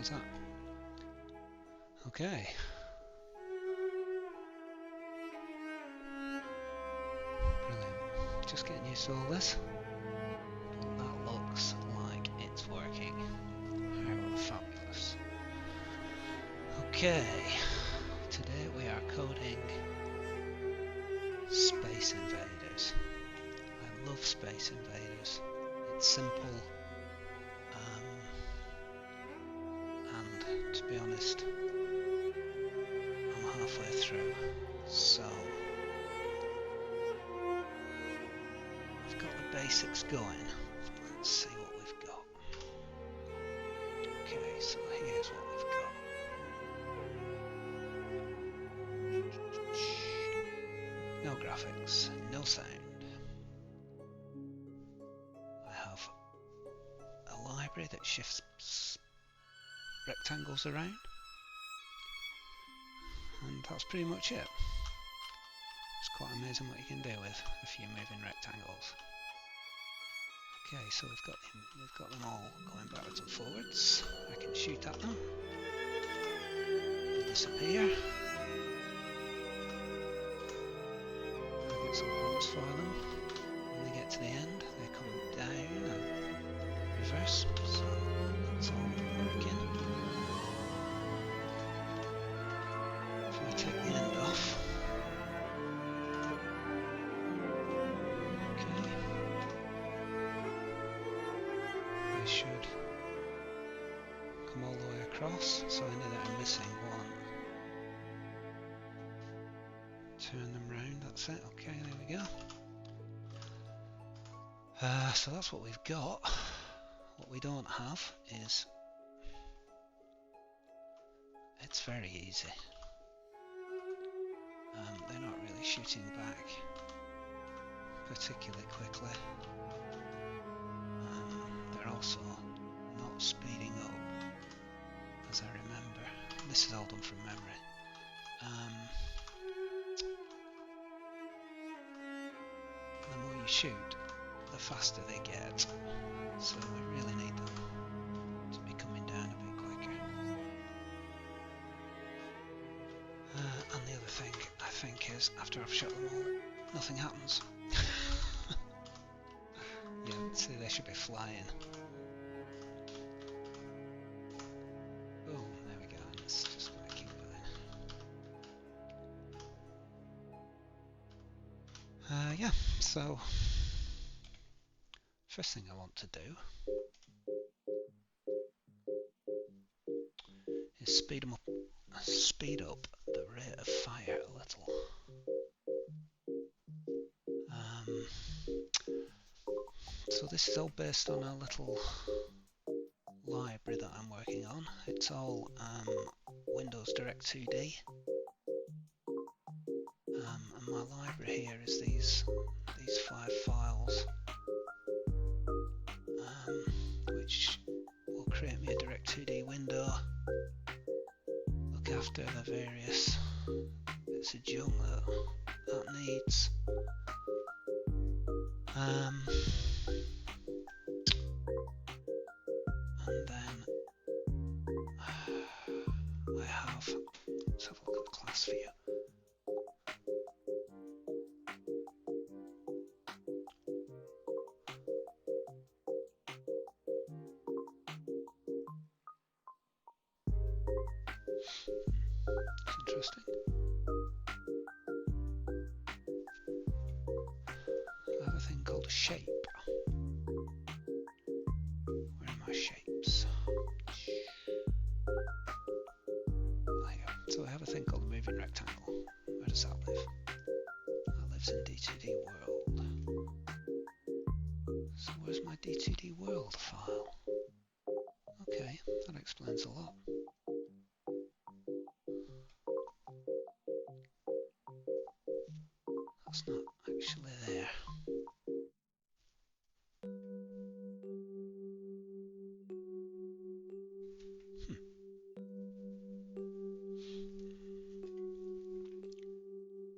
as that. Okay. Brilliant. Just getting used to all this. But that looks like it's working. How fabulous. Okay. Today we are coding Space Invaders. I love Space Invaders. It's simple. And to be honest, I'm halfway through, so I've got the basics going. Let's see what we've got. Okay, so here's what we've got. No graphics, no sound. I have a library that shifts rectangles around, and that's pretty much it. It's quite amazing what you can do with a few moving rectangles. Okay, so we've got them all going backwards and forwards. I can shoot at them. They disappear. I get some points for them. When they get to the end, they come down and reverse. So that's all working. If we take the end off. Should come all the way across, so I know that I'm missing one. Turn them round, that's it. Okay, there we go. So that's what we've got. What we don't have is, it's very easy. They're not really shooting back particularly quickly. They're also not speeding up, as I remember. This is all done from memory. The more you shoot, the faster they get. So we really need them to be coming down a bit quicker. And the other thing, I think, is after I've shot them all, nothing happens. Yeah, see, they should be flying. Boom, there we go, and it's just going to keep going. Yeah, so first thing I want to do is speed up the rate of fire a little. So this is all based on a little library that I'm working on. It's all Windows Direct 2D. And my library here is these 5 files, which will create me a Direct 2D window, look after the various bits of junk that needs. And then I have, let's have a look at the class view. It's interesting. I have a thing called a shape. Where are my shapes? So I have a thing called a moving rectangle. Where does that live? That lives in D2D world. So where's my D2D world file? Okay, that explains a lot. That's not actually there.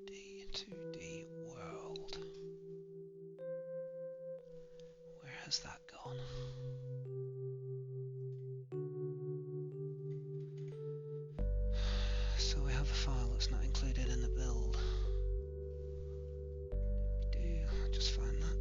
D2D world. Where has that gone? So we have a file that's not included in the build. Just find that.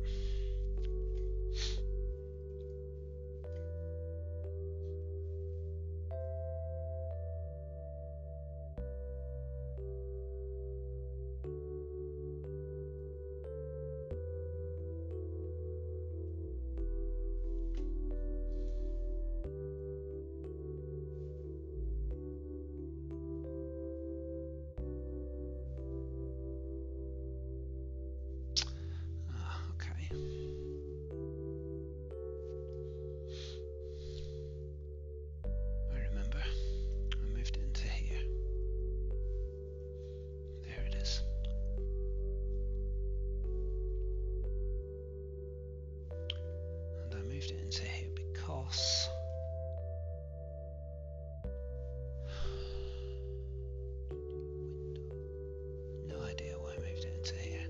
Okay. I remember. I moved it into here. There it is. And I moved it into here because no idea why I moved it into here.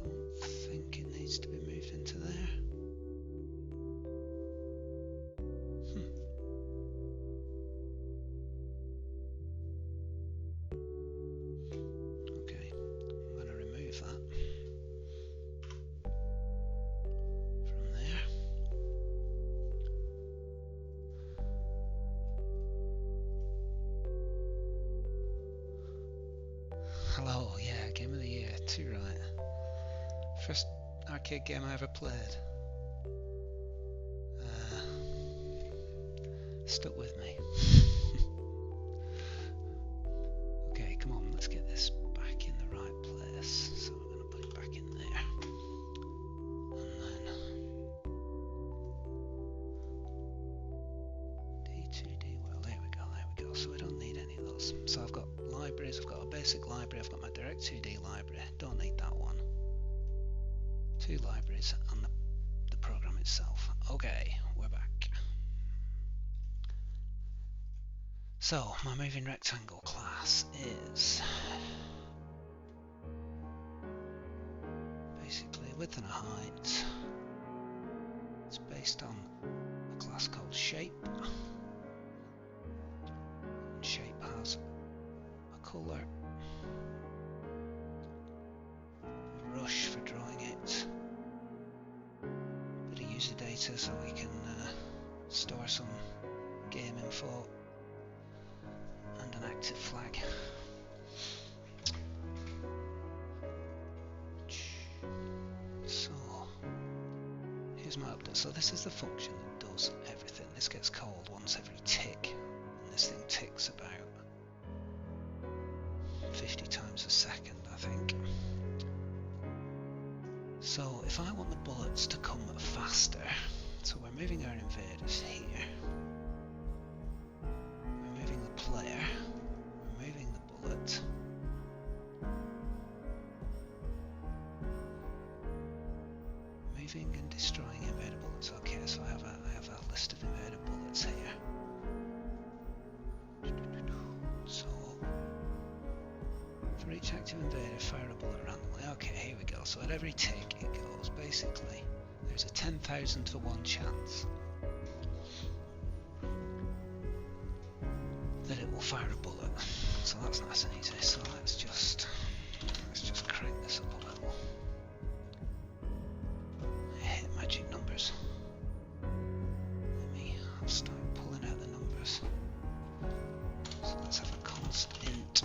Don't think it needs to be moved into there. Okay, I'm going to remove that from there. Hello, yeah, Game of the Year, too right. First arcade game I ever played. Stuck with me. Okay, come on, let's get this back in the right place. So we're going to put it back in there. And then D2D, well, there we go. So we don't need any of those. So I've got libraries, I've got a basic library, I've got my Direct2D library, don't need that one. 2 libraries and the program itself. Okay, we're back. So, my moving rectangle class is basically width and a height. It's based on a class called shape. Shape has a colour, a brush for drawing it, a bit of user data so we can store some game info, and an active flag. So here's my update. So this is the function that does everything. This gets called once every tick, and this thing ticks about 50 times a second, I think. So if I want the bullets to come faster, so we're moving our invaders here. We're moving the player. We're moving the bullet. Moving and destroying invader bullets. Okay, so I have a list of invader bullets here. So for each active invader, fire a bullet randomly. Okay, here we go. So at every tick it goes. Basically, there's a 10,000 to 1 chance that it will fire a bullet. So that's nice and easy. So let's just crank this up a little. I hate magic numbers. I'll start pulling out the numbers. So let's have a const int.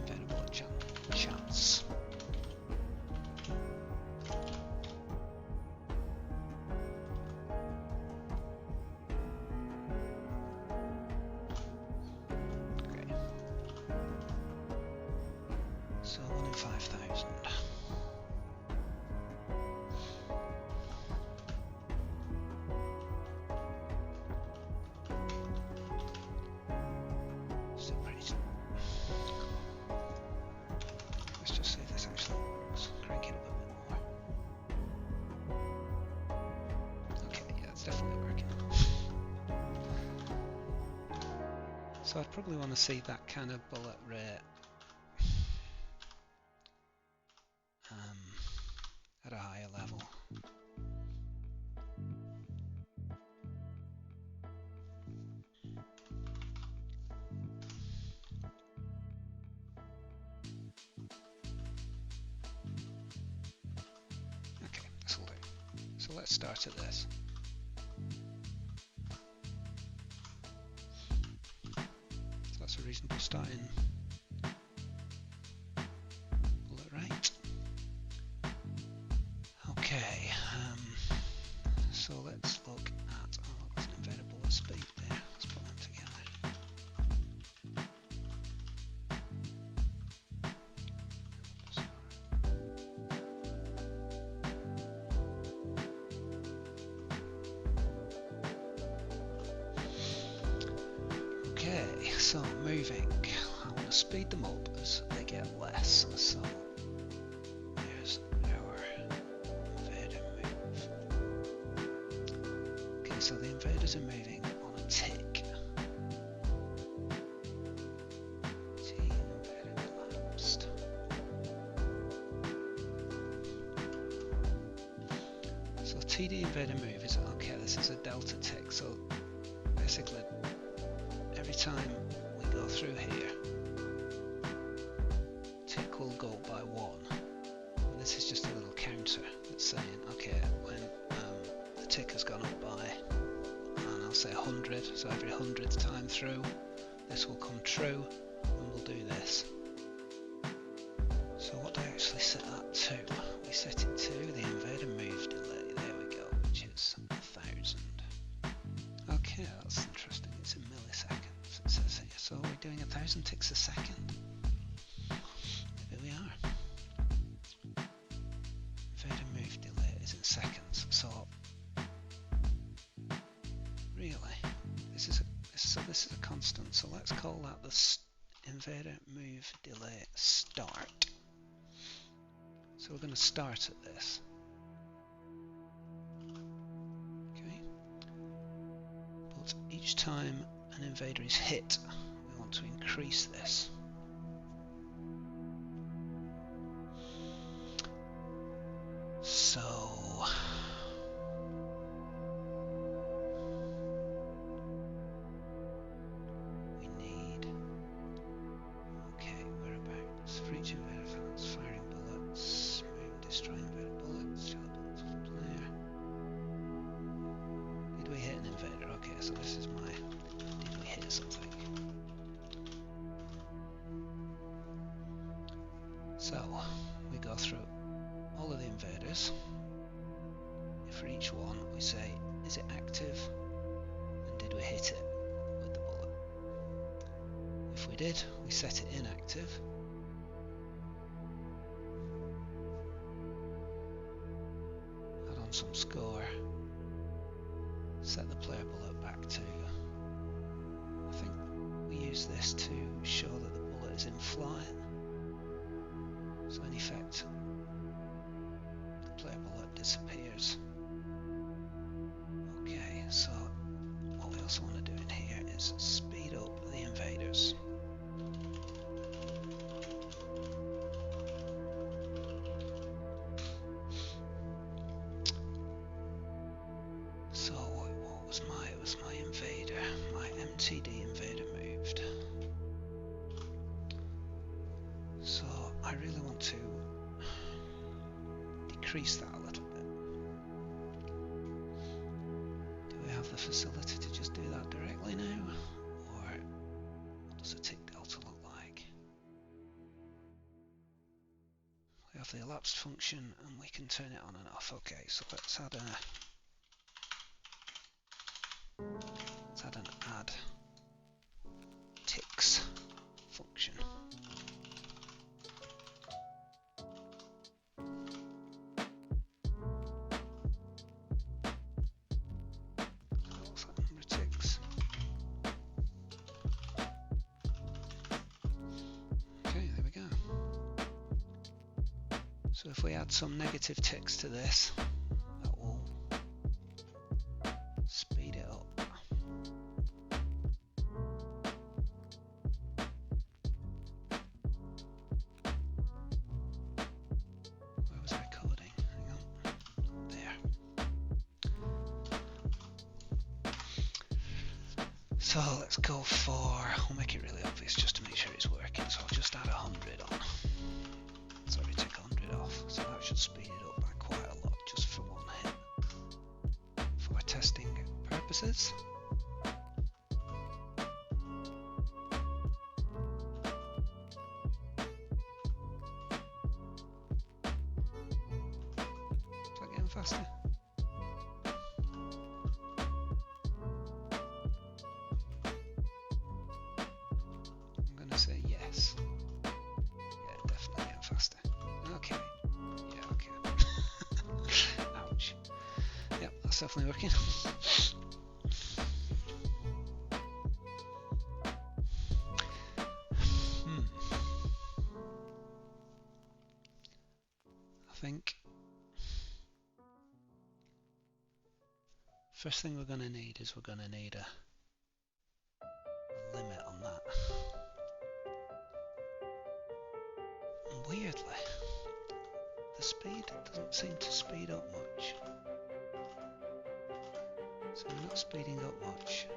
Variable chance. Okay. So 1 in 5,000. Still pretty. Let's just see if this actually works. Crank it up a bit more. Okay, yeah, it's definitely working. So I'd probably want to see that kind of bullet rate at a So let's start at this. So that's a reasonable starting bullet rate. Okay, so let's look at, oh, there's an invader bullet speed there. Let's put them together. Okay, so moving. I want to speed them up as they get less. So there's our invader move. Okay, so the invaders are moving on a tick. T invader collapsed. So TD invader move is okay. This is a delta tick. So basically, every time we go through here, tick will go by 1. And this is just a little counter that's saying, okay, when the tick has gone up by, and I'll say 100, so every 100th time through, this will come true, and we'll do this. So what do I actually set that to? We set it to the invader move delay, there we go, which is 1000. Okay, that's interesting, it's in milliseconds, it says here. So we're doing 1000 ticks a second. Maybe we are. Invader move delay is in seconds, so really, this is a constant, so let's call that the invader move delay start. So we're going to start at this. But each time an invader is hit, we want to increase this. So we need, okay, whereabouts? For each invader fans firing bullets, move, destroy invader bullets, show the bullets of the player. Did we hit an invader? Okay, so this is my, did we hit something? So we go through all of the invaders. For each one we say, is it active? And did we hit it with the bullet? If we did, we set it inactive. Add on some score. Set the player bullet back to, I think we use this to show that the bullet is in flight. So in effect, the player bullet disappears. Okay, so what we also want to do in here is speed up the invaders. So what was my invader, my MTD invader moved. So I really want to decrease that a little bit. Do we have the facility to just do that directly now? Or what does a tick delta look like? We have the elapsed function and we can turn it on and off. Okay, so let's add an add ticks function. What's that number of ticks? Okay, there we go. So if we add some negative ticks to this, that will speed it up. Where was I coding? Hang on. There. So let's go for, we'll make it really obvious just to make sure it's working. So I'll just add 100 on. Sorry, take 100 off. So that should speed it up by quite a lot just for one hit. purposes. Is that getting faster? I'm gonna say yes. Yeah, definitely getting faster. Okay. Yeah, okay. Ouch. Yep, that's definitely working. I think first thing we're going to need is we're going to need a limit on that. And weirdly, the speed doesn't seem to speed up much. So we're not speeding up much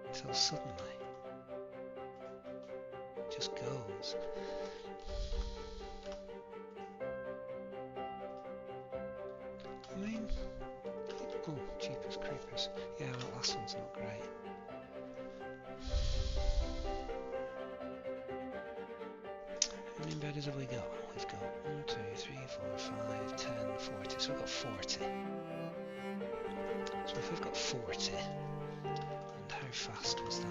until suddenly it just goes. I mean, oh, Jeepers Creepers. Yeah, that last one's not great. How many invaders have we got? We've got 1, 2, 3, 4, 5, 10, 40. So we've got 40. So if we've got 40, and how fast was that?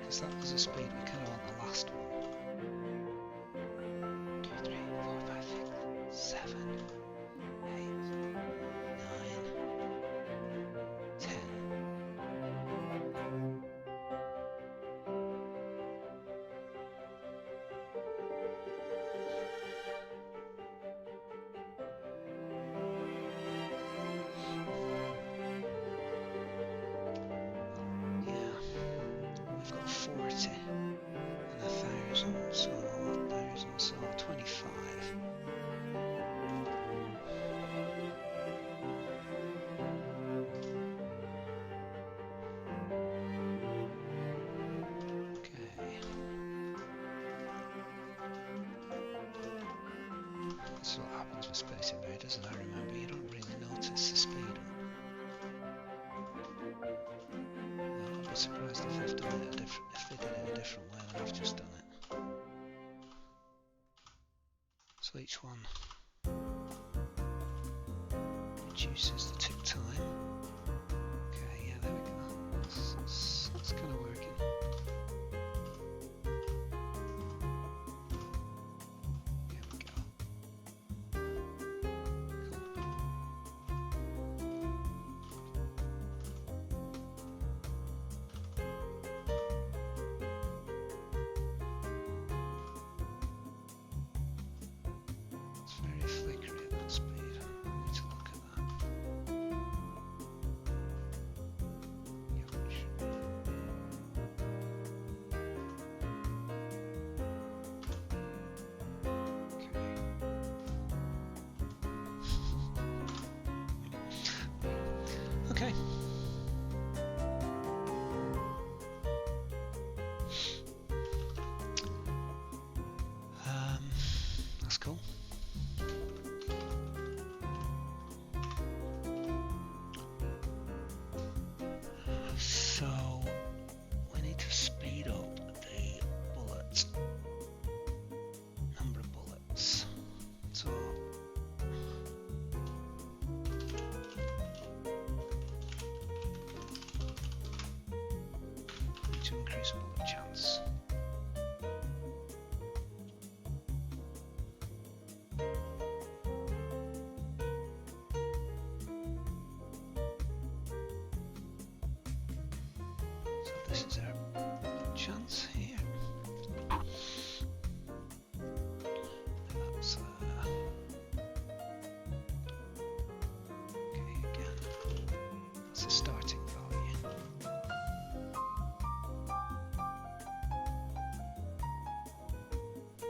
Because that was the speed we kind of want the last one. 2, 3, 4, 5, 6, 7, 8, 9, 10. Yeah, we've got 40 and 1,000, so 1,000, so 25. Okay. This is what happens with Space Invaders, as I remember. You don't really notice the speed. I'd be surprised if they've done it if they did it a different way than I've just done it. So each one reduces the tick time. Okay, yeah, there we go. That's kind of working. There we go. It's very flickery at that speed. I need to look at that. Ouch. Okay. Okay. That's cool. So we need to speed up the bullet number of bullets. So we need to increase bullet chance. So this is our chance here. That's okay again. That's a starting value.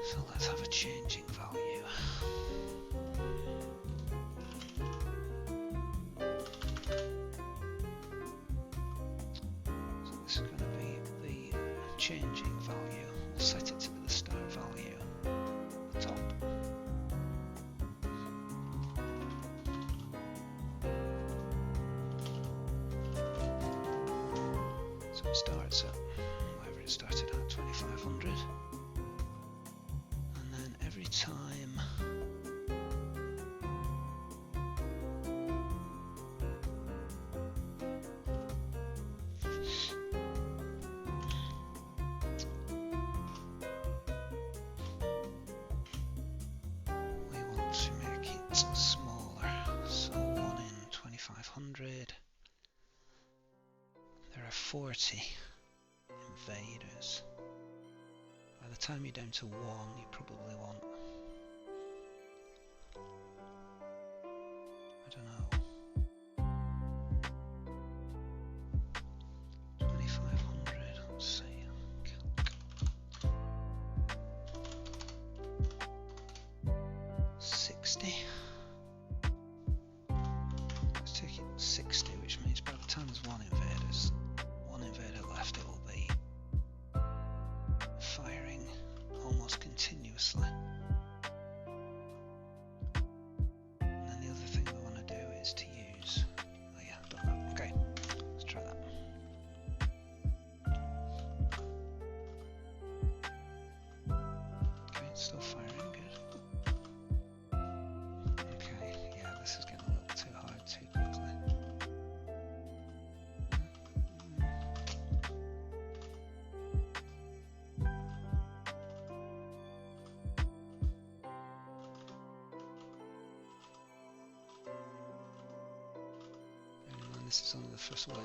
So let's have a changing value. So this is going to be the changing value. We'll set it to be the start value at the top. So it starts at whatever it started at, 2500, and then every time we want to make it smaller, so 1 in 2500. There are 40 invaders. By the time you're down to 1, you probably want, I don't know, 2500, let's see, 60. Let's take it 60, which means by the time there's one invader left, it will be firing almost continuously. And then the other thing we want to do is to use, oh yeah, I've done that. Okay, let's try that. Okay, it's still firing, good. Okay, yeah, this is getting a little too hard too quickly. This is only the first wave.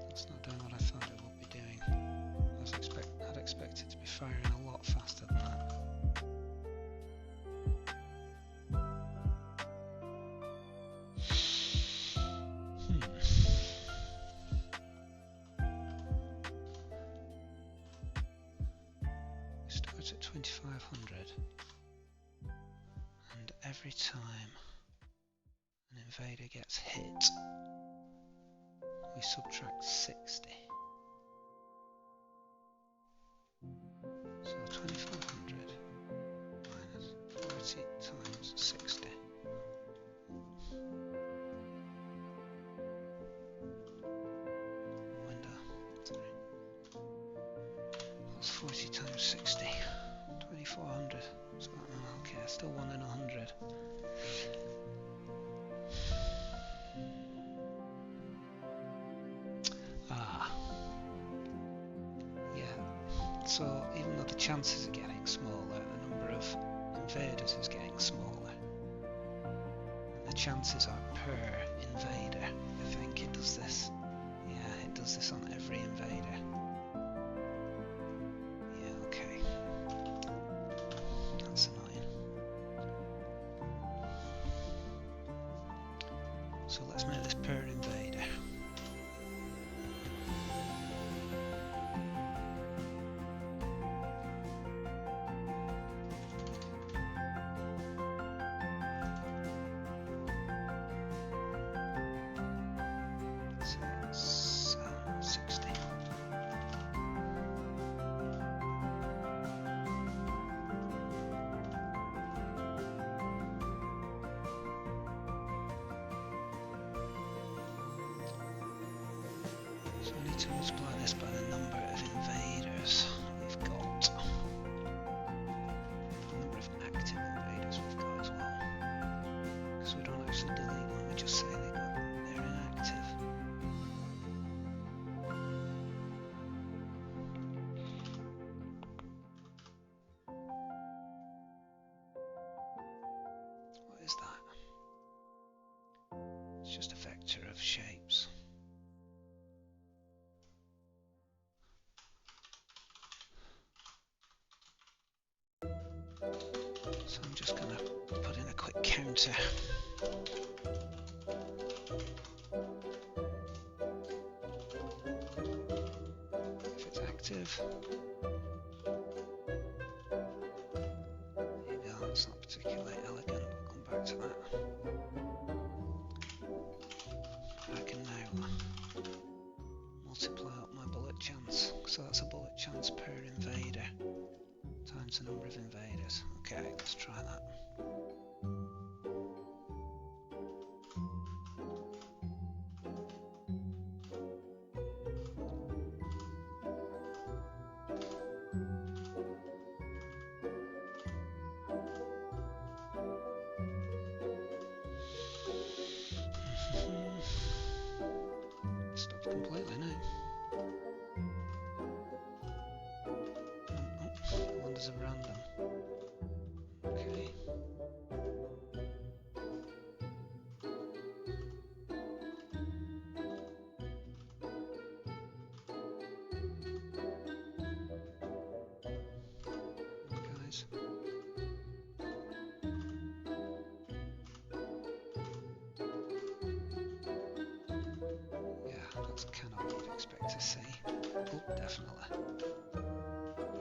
That's not doing what I thought it would be doing. I'd expect it to be firing a lot faster than that. Starts at 2500, and every time an invader gets hit, we subtract 60. So 2500 minus 40 times 60. Window, sorry. That's 40 times 60. 2400. So, okay, still 1 in 100. Yeah. So even though the chances are getting smaller, the number of invaders is getting smaller. And the chances are per invader. I think it does this. Yeah, it does this on every invader. Yeah, okay. That's annoying. So let's make this per invader. So it's 60. So I need to multiply this by the number of invaders we've got. The number of active invaders we've got as well. Because we don't actually delete them, we just say they're inactive. What is that? It's just a vector of shapes. So I'm just going to put in a quick counter. If it's active. There you go, it's not particularly elegant, we'll come back to that. I can now multiply up my bullet chance. So that's a bullet chance per invader times the number of invaders. Okay, let's try that. Stopped completely now. Oh, wonders of random. Okay. Guys. Yeah, that's kind of what I'd expect to see. Oh, definitely.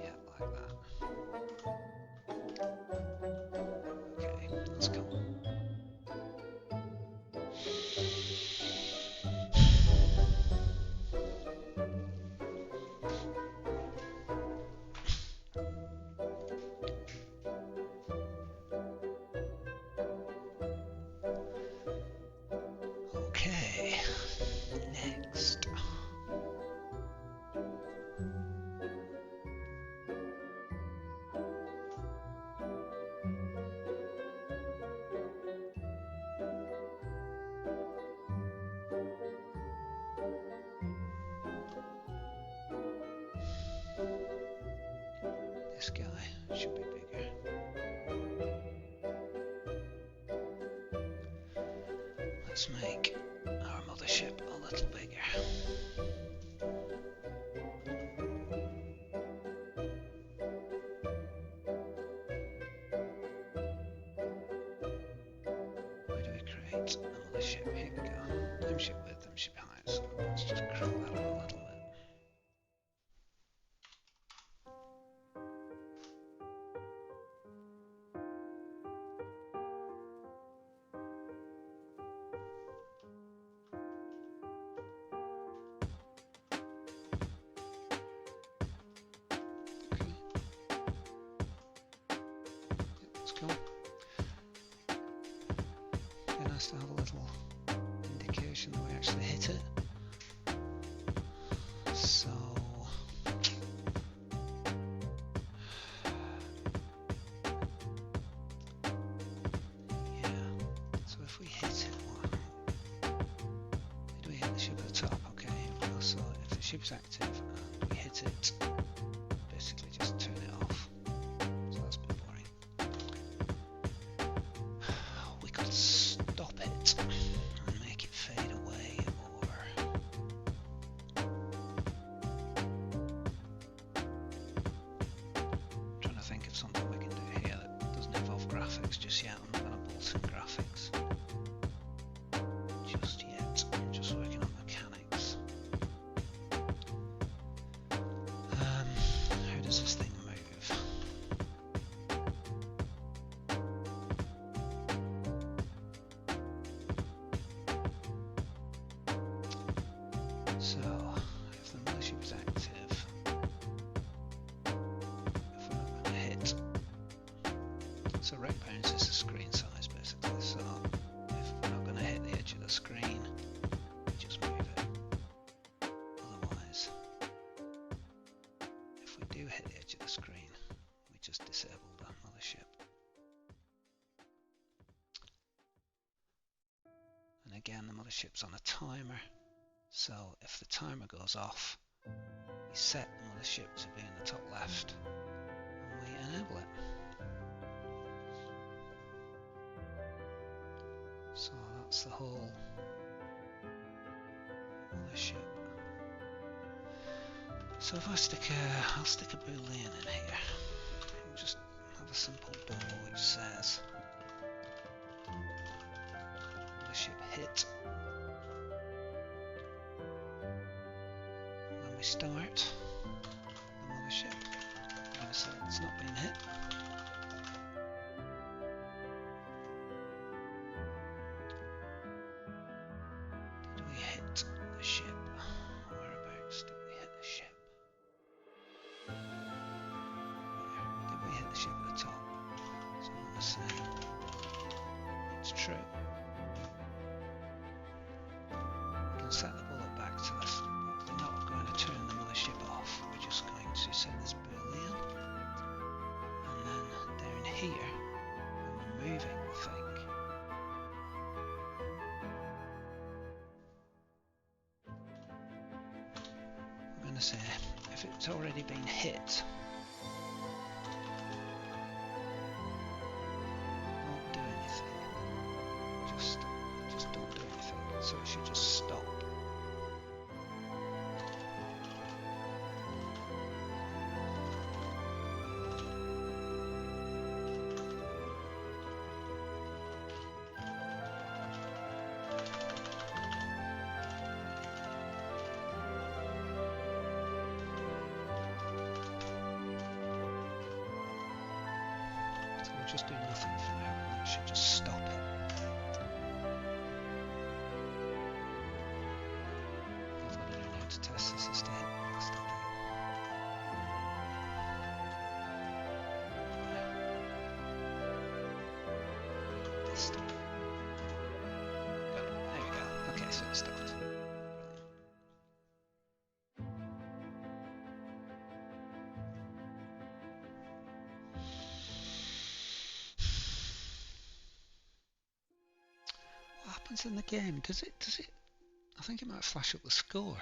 Yeah, like that. Okay, let's go. Okay, next. This guy should be bigger. Let's make our mothership a little bigger. Where do we create a mothership? Here we go. Limeship width, limeship height. So let's just crank that up a little bit. Cool. Be nice to have a little indication that we actually hit it. So yeah. So if we hit it, did we hit the ship at the top? Okay. So if the ship's active and we hit it, basically just turn it off. So that's a bit boring. We could stop it and make it fade away, or I'm trying to think of something we can do here that doesn't involve graphics just yet. I'm not going to bolt in graphics just yet. I'm just working on mechanics. How does this thing move? So, if the mothership is active, if we're not going to hit, so rec bounce is the screen size basically, so if we're not going to hit the edge of the screen, we just move it. Otherwise, if we do hit the edge of the screen, we just disable the mothership. And again, the mothership's on a timer. So if the timer goes off, we set the mothership to be in the top left and we enable it. So that's the whole mothership. So if I stick I'll stick a boolean in here. We'll just have a simple bool which says mothership hit. When we start the mothership, I'm going to say it's not being hit. ship. Whereabouts did we hit the ship? There. Did we hit the ship at the top? So I'm going to say it's true. We can set the bullet back to this. We're not going to turn the mothership off. We're just going to set this boolean. And then down here, when we're moving the thing, we're going to say if it's already been hit, don't do anything. Just don't do anything. So it should just stop. So we'll just do nothing for now, and it should just stop it. All I've got to do now to test this is to hit stop it. Stop. Good. There we go. Okay, so it stopped. Brilliant. What happens in the game? Does it? I think it might flash up the score.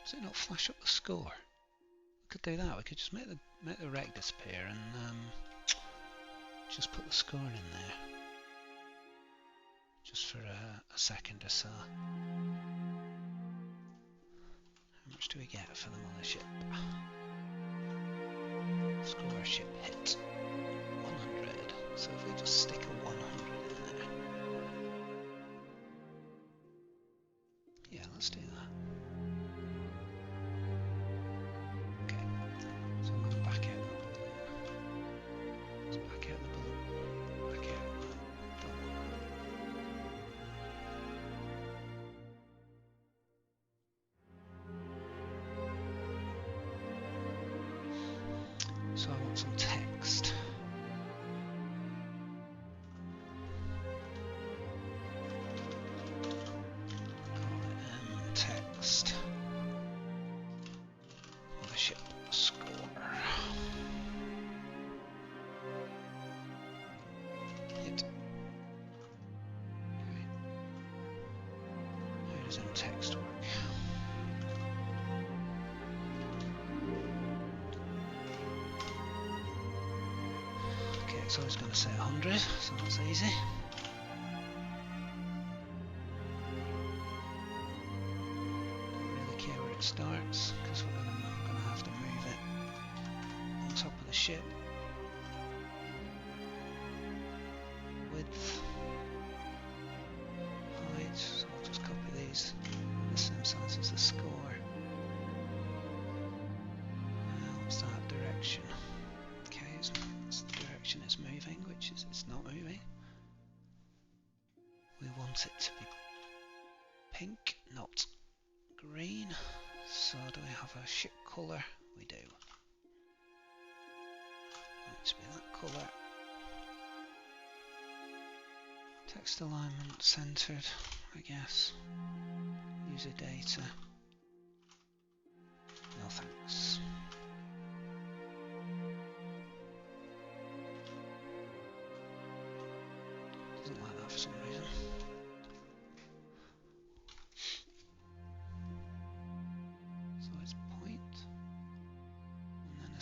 Does it not flash up the score? We could do that. We could just make the wreck disappear and just put the score in there, just for a second or so. How much do we get for the mothership? Score ship hit 100. So if we just stick a 100 in there. Yeah, let's do that. Okay, so I'm going to back out the balloon. Let's back out the balloon. Back out the balloon. So I want some text. Text. Mothership score. Hit. Okay. How does text work? Okay, it's always going to say 100, so that's easy. Starts because we're going to have to move it on top of the ship. Width, height, so I'll just copy these on the same size as the score. What's that direction? Okay, it's the direction it's moving, which is it's not moving. We want it to be pink, not green. So do we have a ship colour? We do. Needs to be that colour. Text alignment centered, I guess. User data. No thanks. Doesn't like that for some reason.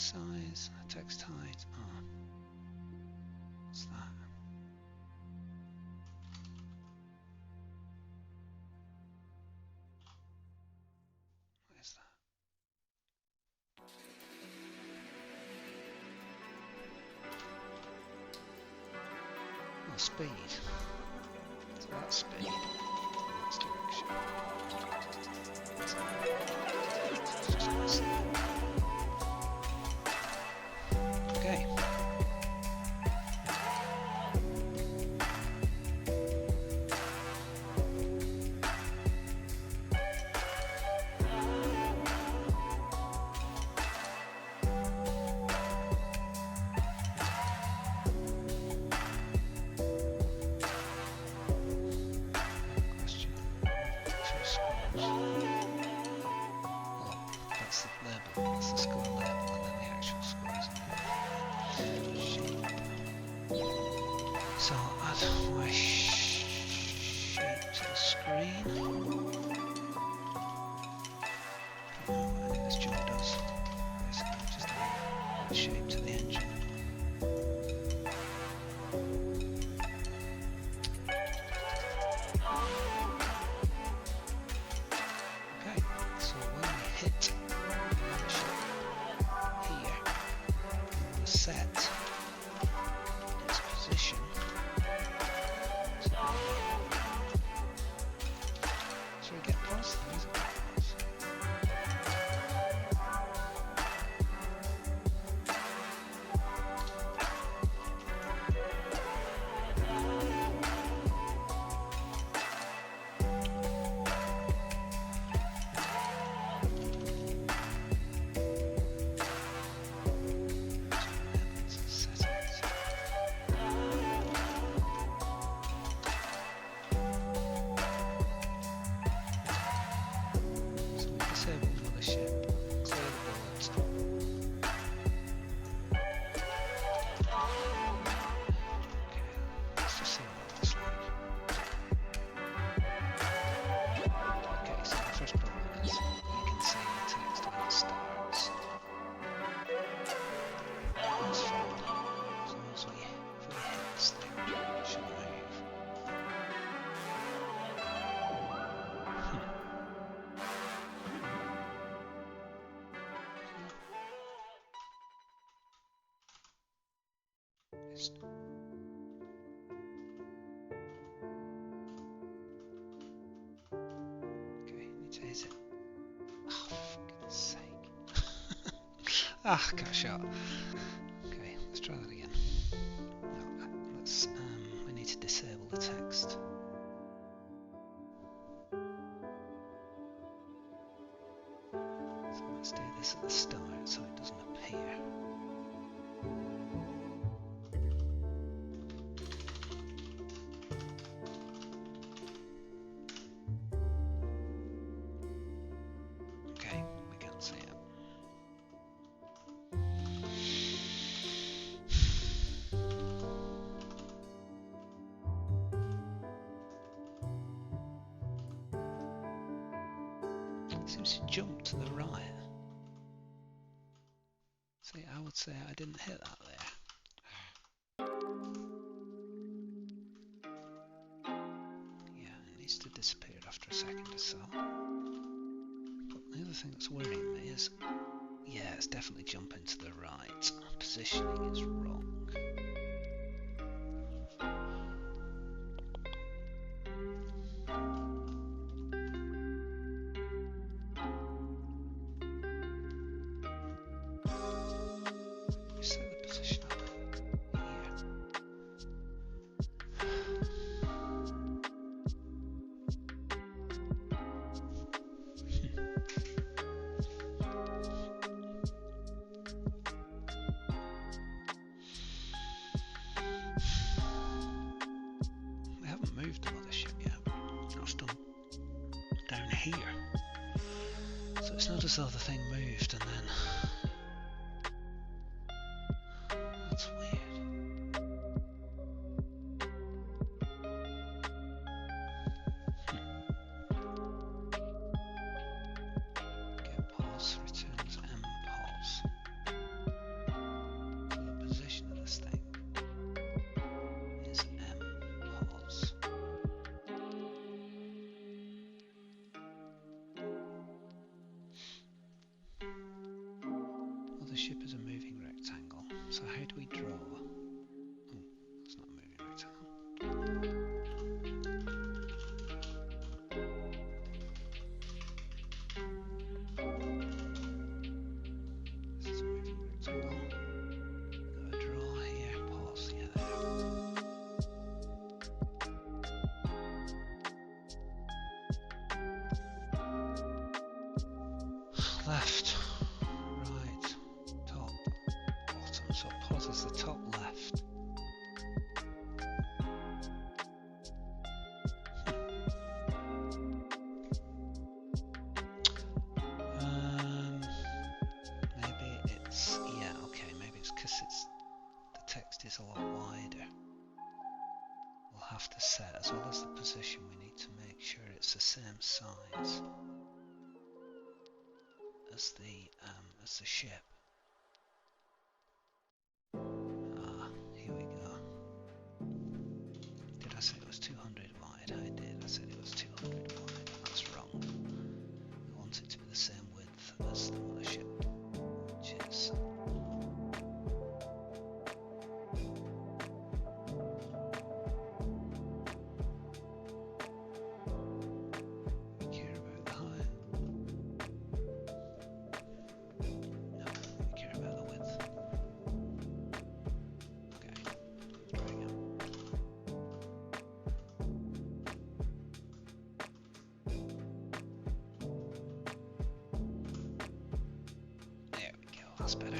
Size, text height. Oh, what's that? What is that? Oh, speed. So that's speed. That's direction. Okay. So I'll add my shape to the screen. Can't remember what any of this jump does. Basically, just add shape to the engine. Okay, so when we hit the ship here, we'll set its position. So we get pause? There is a pause. Okay, need to hit it. Oh, for goodness sake. Ah, got shot. Okay, let's try that again. No, let's, we need to disable the text. So let's do this at the start so it doesn't appear. Okay, we can't see it. It seems to jump to the right. See, I would say I didn't hit that there. Yeah, it needs to disappear after a second or so. But the other thing that's worrying me is, yeah, it's definitely jumping to the right. Positioning is wrong. Set the position up here. We haven't moved the mothership yet. It's done down here. So it's not as though the thing moved and then... That's weird. Get pause, returns M pause. So the position of this thing is M pause. Well, the ship is a moving rectangle, so how do we draw? Oh, that's not a moving rectangle. This is a moving rectangle. Got a draw here, pause, yeah, there. Left, right, top, bottom. So pause is the top left. Maybe it's, yeah, okay, maybe it's because the text is a lot wider. have to set, as well as the position, we need to make sure it's the same size as the ship. Ah, here we go. Did I say it was 200 wide? I did. I said it was 200 wide. That's wrong. I want it to be the same width as the mothership, which is that's better.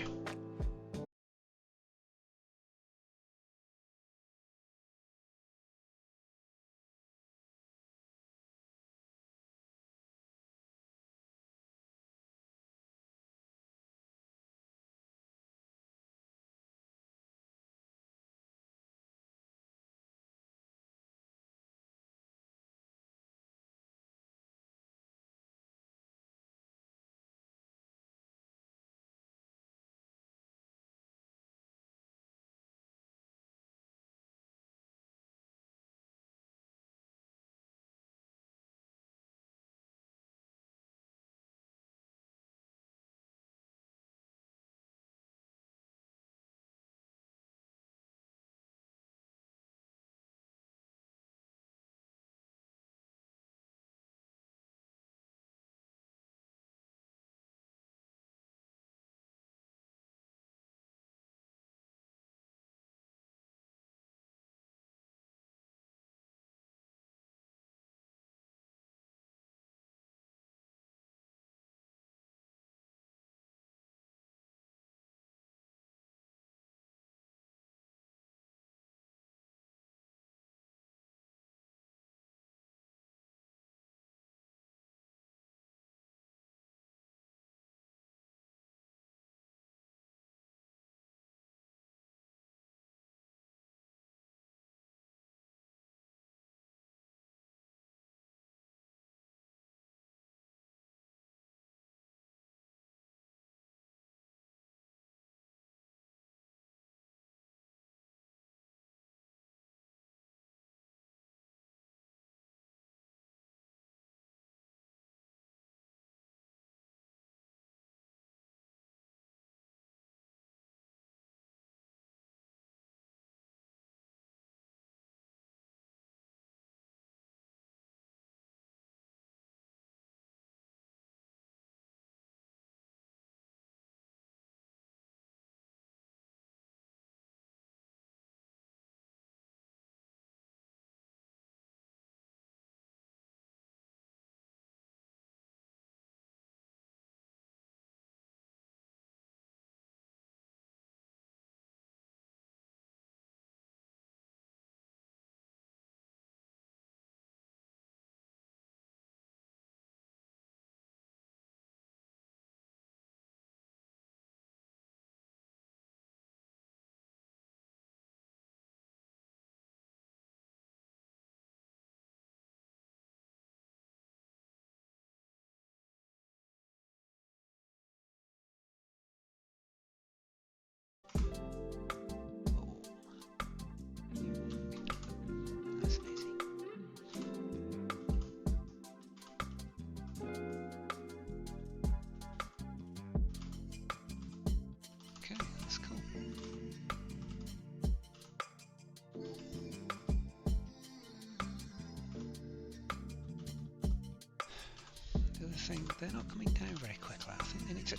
Thing, they're not coming down very quickly. I think they need to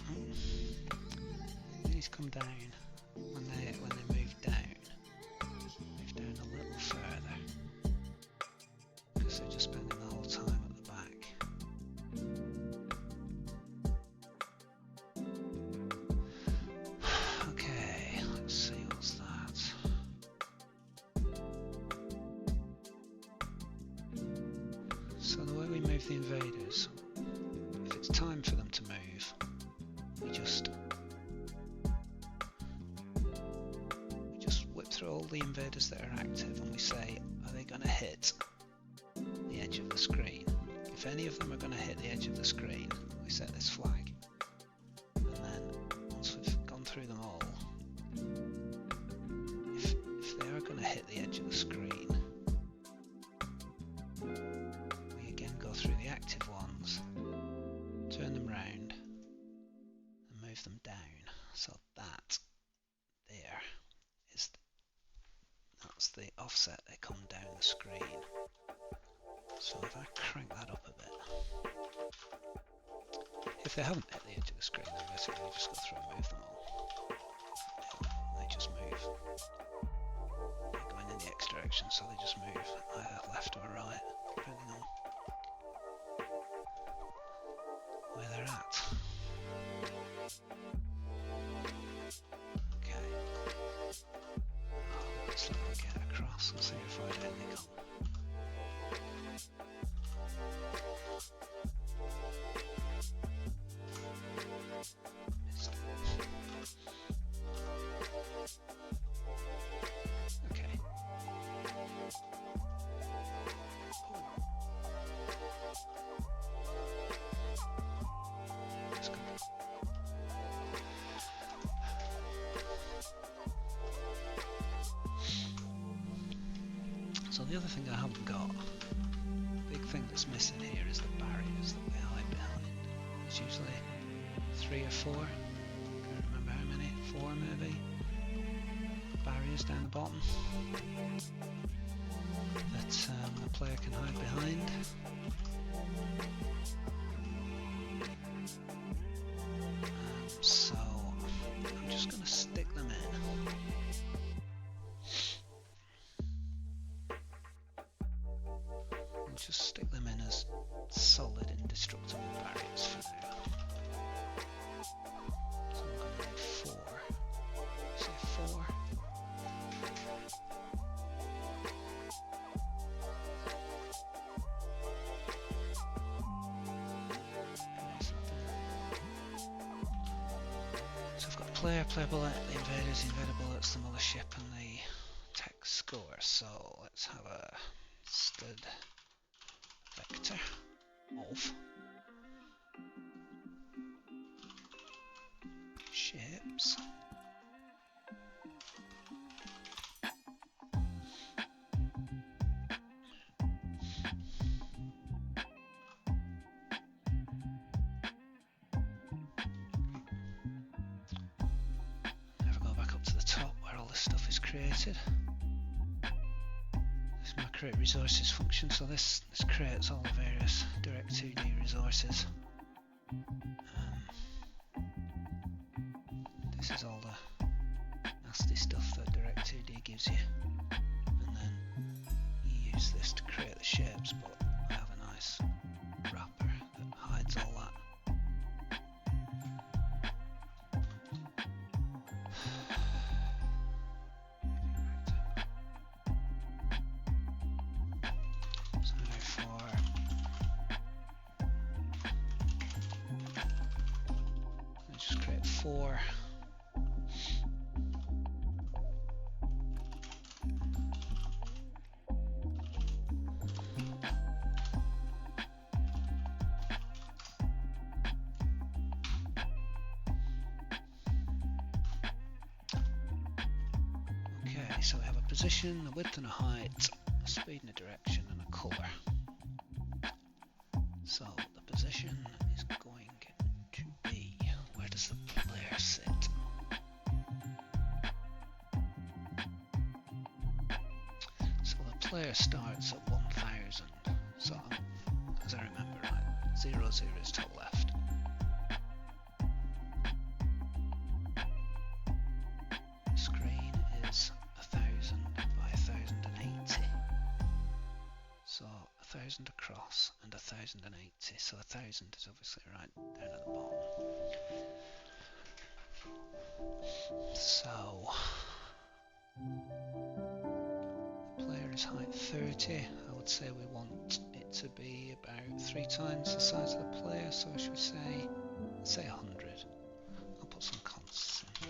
come down when they move down a little further, because they're just spending the whole time at the back. Okay, let's see what's that. So the way we move the invaders, it's time for them to move, we just whip through all the invaders that are active and we say, are they going to hit the edge of the screen? If any of them are going to hit the edge of the screen, we set this flag. And then once we've gone through them all, if they are going to hit the edge of the screen, we again go through the active ones, turn them round and move them down. So that there is, that's the offset they come down the screen. So if I crank that up a bit, if they haven't hit the edge of the screen, then basically you just go through and move them all. They just move. They're going in the X direction, so they just move either left or right, depending on where they're at. Okay. Oh, let's let them get across and see how far down they come. Okay. Let's go. So the other thing I haven't got, the big thing that's missing here is the barriers that we hide behind. There's usually 3 or 4, can't remember how many, 4 maybe, barriers down the bottom that the player can hide behind. So I'm just going to stick them in. We'll just stick them in as solid indestructible barriers for now. So I'm going to need 4. Say 4. So I've got player bullet, the invaders, the invader bullets, the mothership, and the tech score. So let's have a stud vector of ships. Never go back up to the top where all this stuff is created. This is my create resources function, so this creates all the various Direct 2D resources. This is all the nasty stuff that Direct 2D gives you, and then you use this to create the shapes, but I have a nice wrapper that hides all that. Just create 4. Okay, so we have a position, a width and a height, a speed and a direction, and a colour. So the position is going to be, where does the player sit? So the player starts at 1000, so as I remember right, 0, 0 is top left. The screen is 1000 by 1080. So 1000 across and 1080, so 1000 is obviously right down at the bottom. So player is height 30. I would say we want it to be about 3 times the size of the player, so should we say 100. I'll put some constants in.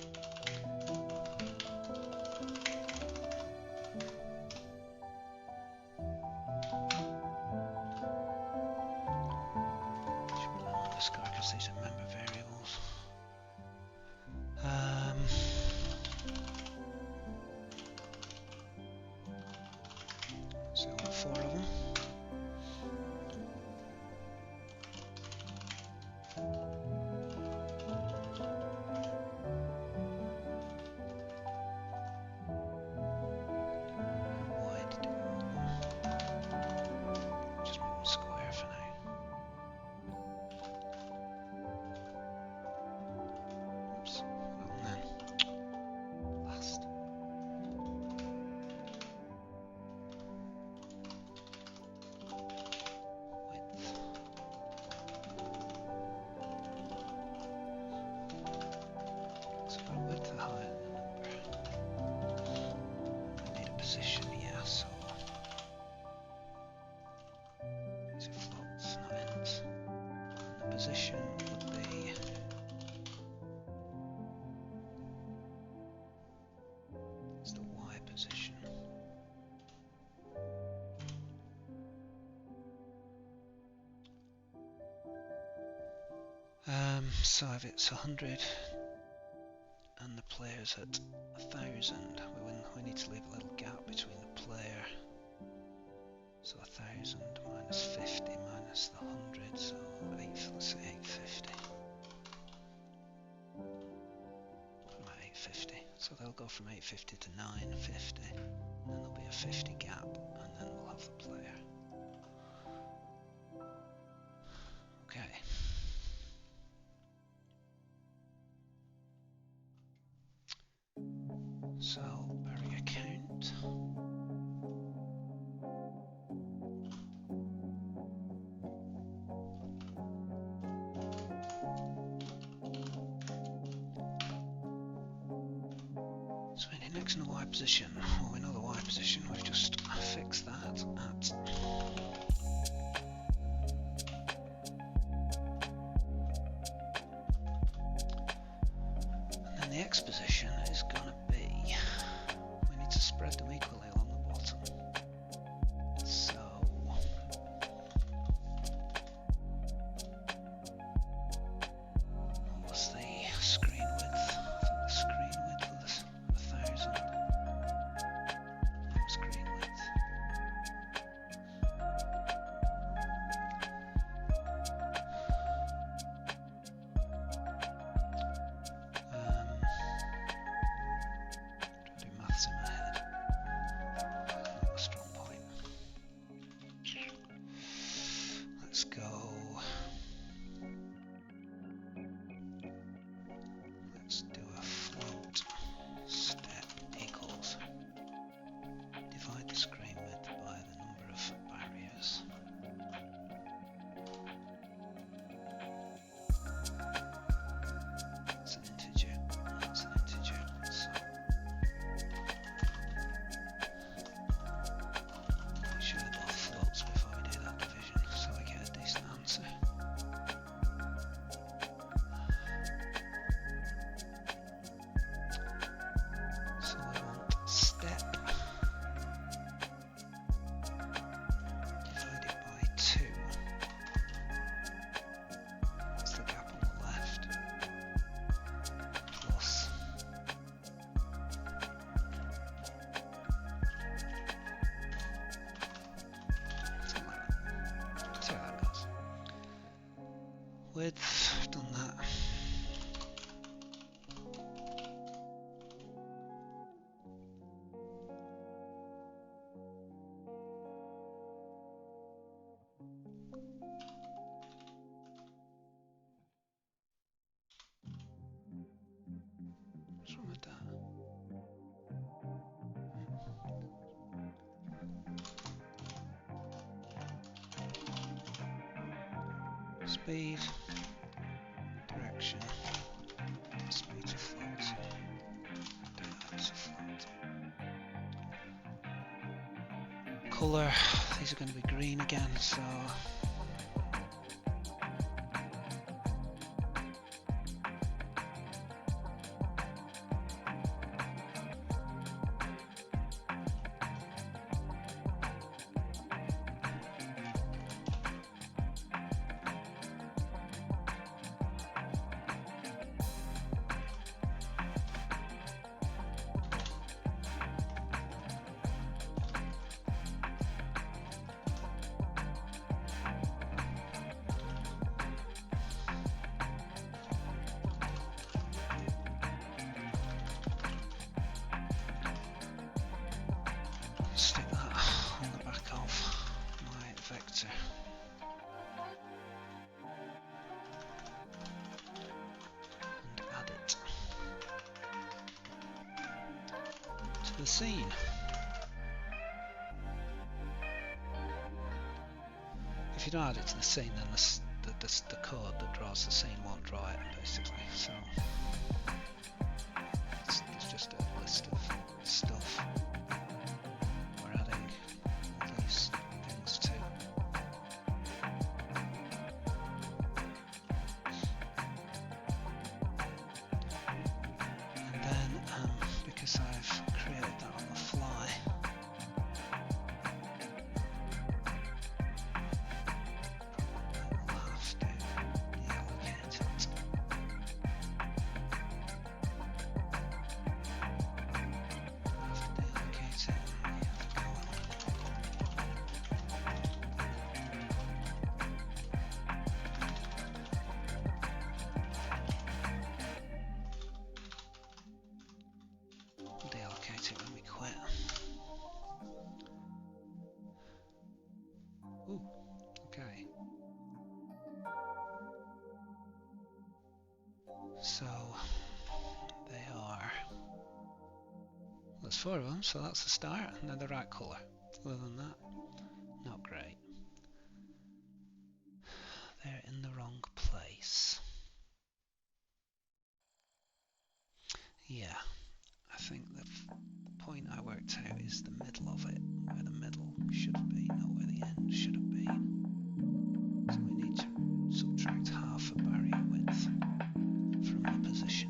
because these are member variables. So 4 of them. Position would be it's the Y position. So if it's 100 and the player's at 1,000, we need to leave a little gap between the player. So 1,000 minus 50 minus the 100, so let's say 850. From 850. So they'll go from 850 to 950, and there'll be a 50 gap, and then we'll have the player. Okay. So barrier count. So any next in the Y position, well, we know the Y position, we've just fixed that at and then the X position is going to be, we need to spread them equally along the bottom. So what was the screen width? I think the screen width was 1,000. Screen width. Do maths in my head. Not a strong point. Let's go. Let's do a float step equals. Divide the screen width by the number of barriers. It's an integer. It's an integer. So make sure they're both floats before we do that division, so I get a decent answer. So we want step divided by 2. That's the gap on the left. Plus something like that. See how that goes. Width, I've done that. What's wrong with that? Speed, direction, speed to float. Do that as a float. Colour, these are going to be green again, so stick that on the back of my vector. And add it to the scene. If you don't add it to the scene, then the code that draws the scene won't draw it, basically. So it's just a list of stuff we're adding all these things to. And then, because I've created that on the fly, deallocate it when we quit. Ooh, okay. So they are, there's 4 of them, so that's the start, and they're the right colour. Other than that, not great. They're in the wrong place. Yeah, I think the point I worked out is the middle of it, where the middle should have been, not where the end should have been. So we need to subtract half a barrier width from the position.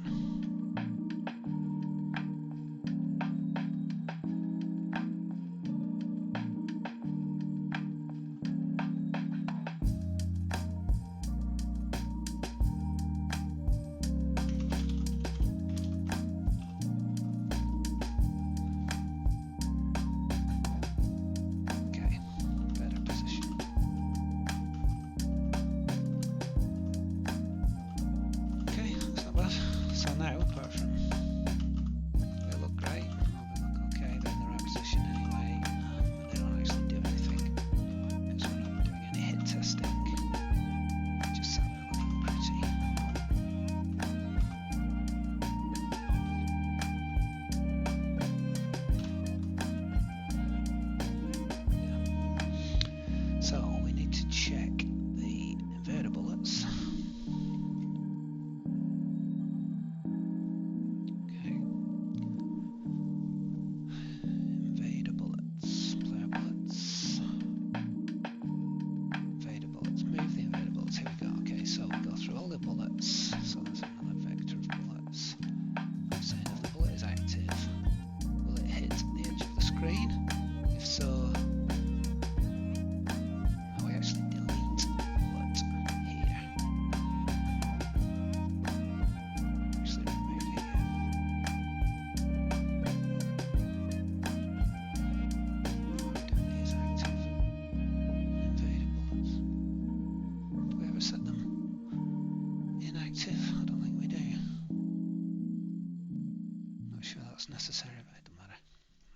Necessary, but it doesn't matter.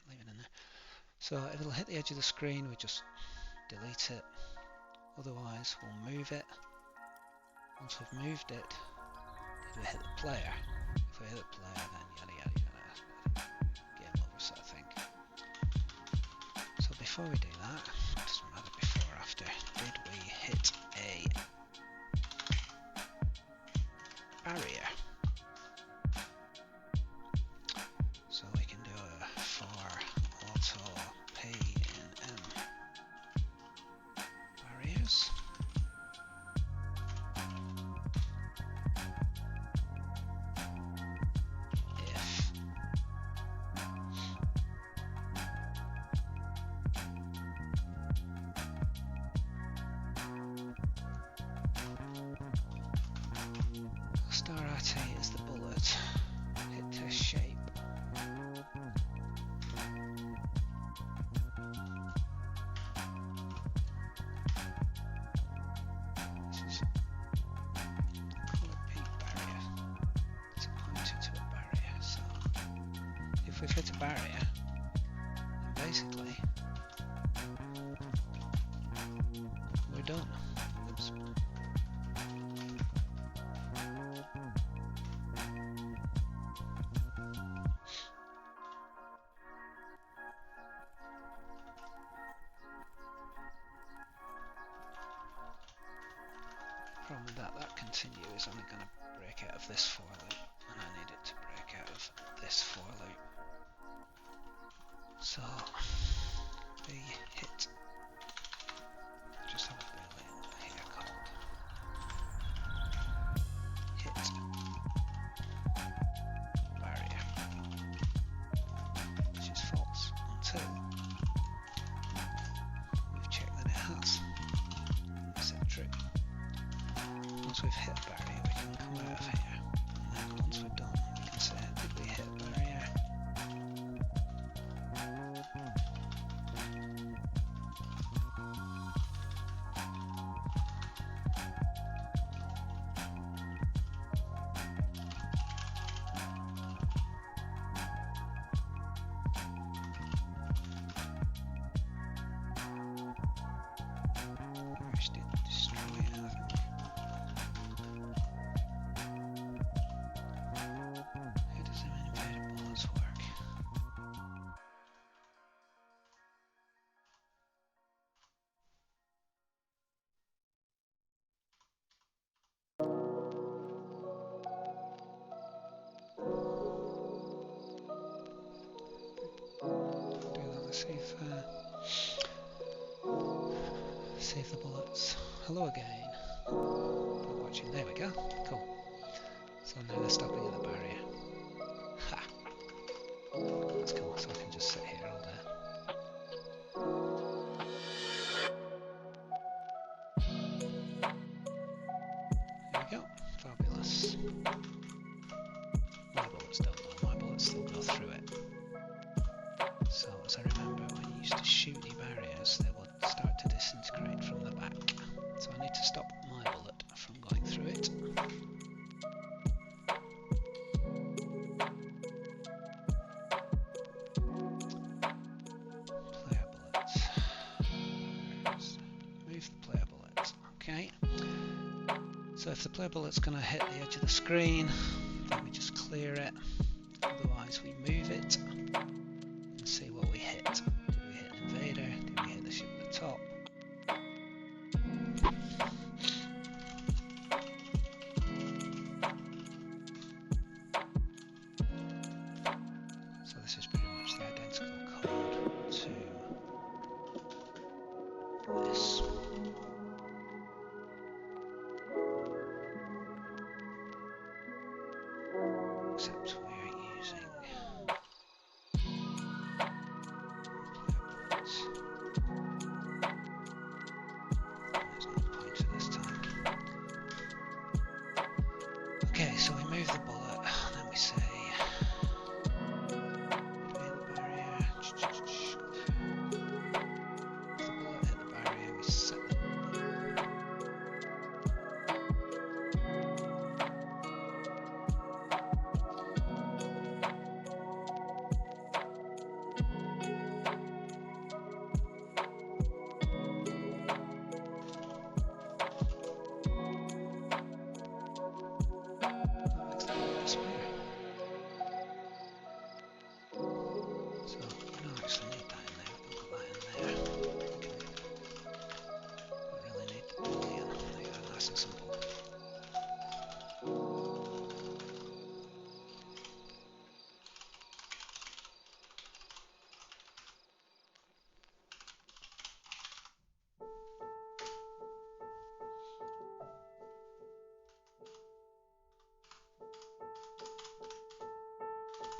Leave it in there. So if it'll hit the edge of the screen, we just delete it. Otherwise, we'll move it. Once we've moved it, if we hit the player, if we hit the player, then yada yada yada, game over sort of thing. So before we do that, it doesn't matter before or after. Did we hit a barrier? So we can do a for auto p in m barriers. If star at is the bullet, hit test shape. We've hit a barrier, basically we're done. Oops. Problem with that continue is only going to break out of this for loop, and I need it to break out of this for loop. So the hit, just have a boolean here called hit barrier, which is false until we've checked that it has. Set true. Once we've hit barrier, we can come out of here, and then once we're done, we can say, did we hit barrier? Save the bullets. Hello again. For watching. There we go. Cool. So now they're stopping at the barrier. Ha! That's cool. So I can just sit here all day. There we go. Fabulous. My bullets don't though. My bullets still go through it. So as I remember, when you used to shoot the barriers, they would start to disintegrate from the back. So I need to stop my bullet from going through it. Player bullets. Move the player bullets. Okay. So if the player bullet's going to hit the edge of the screen, then we just clear it. Otherwise we move it and see what we hit. Did we hit an invader? Did we hit the ship at the top? So this is pretty much the identical code to this. Except we are using bullets. There's no pointer this time. Okay, so we move the bullet, and then we say the barrier. If the bullet hit the barrier, we set the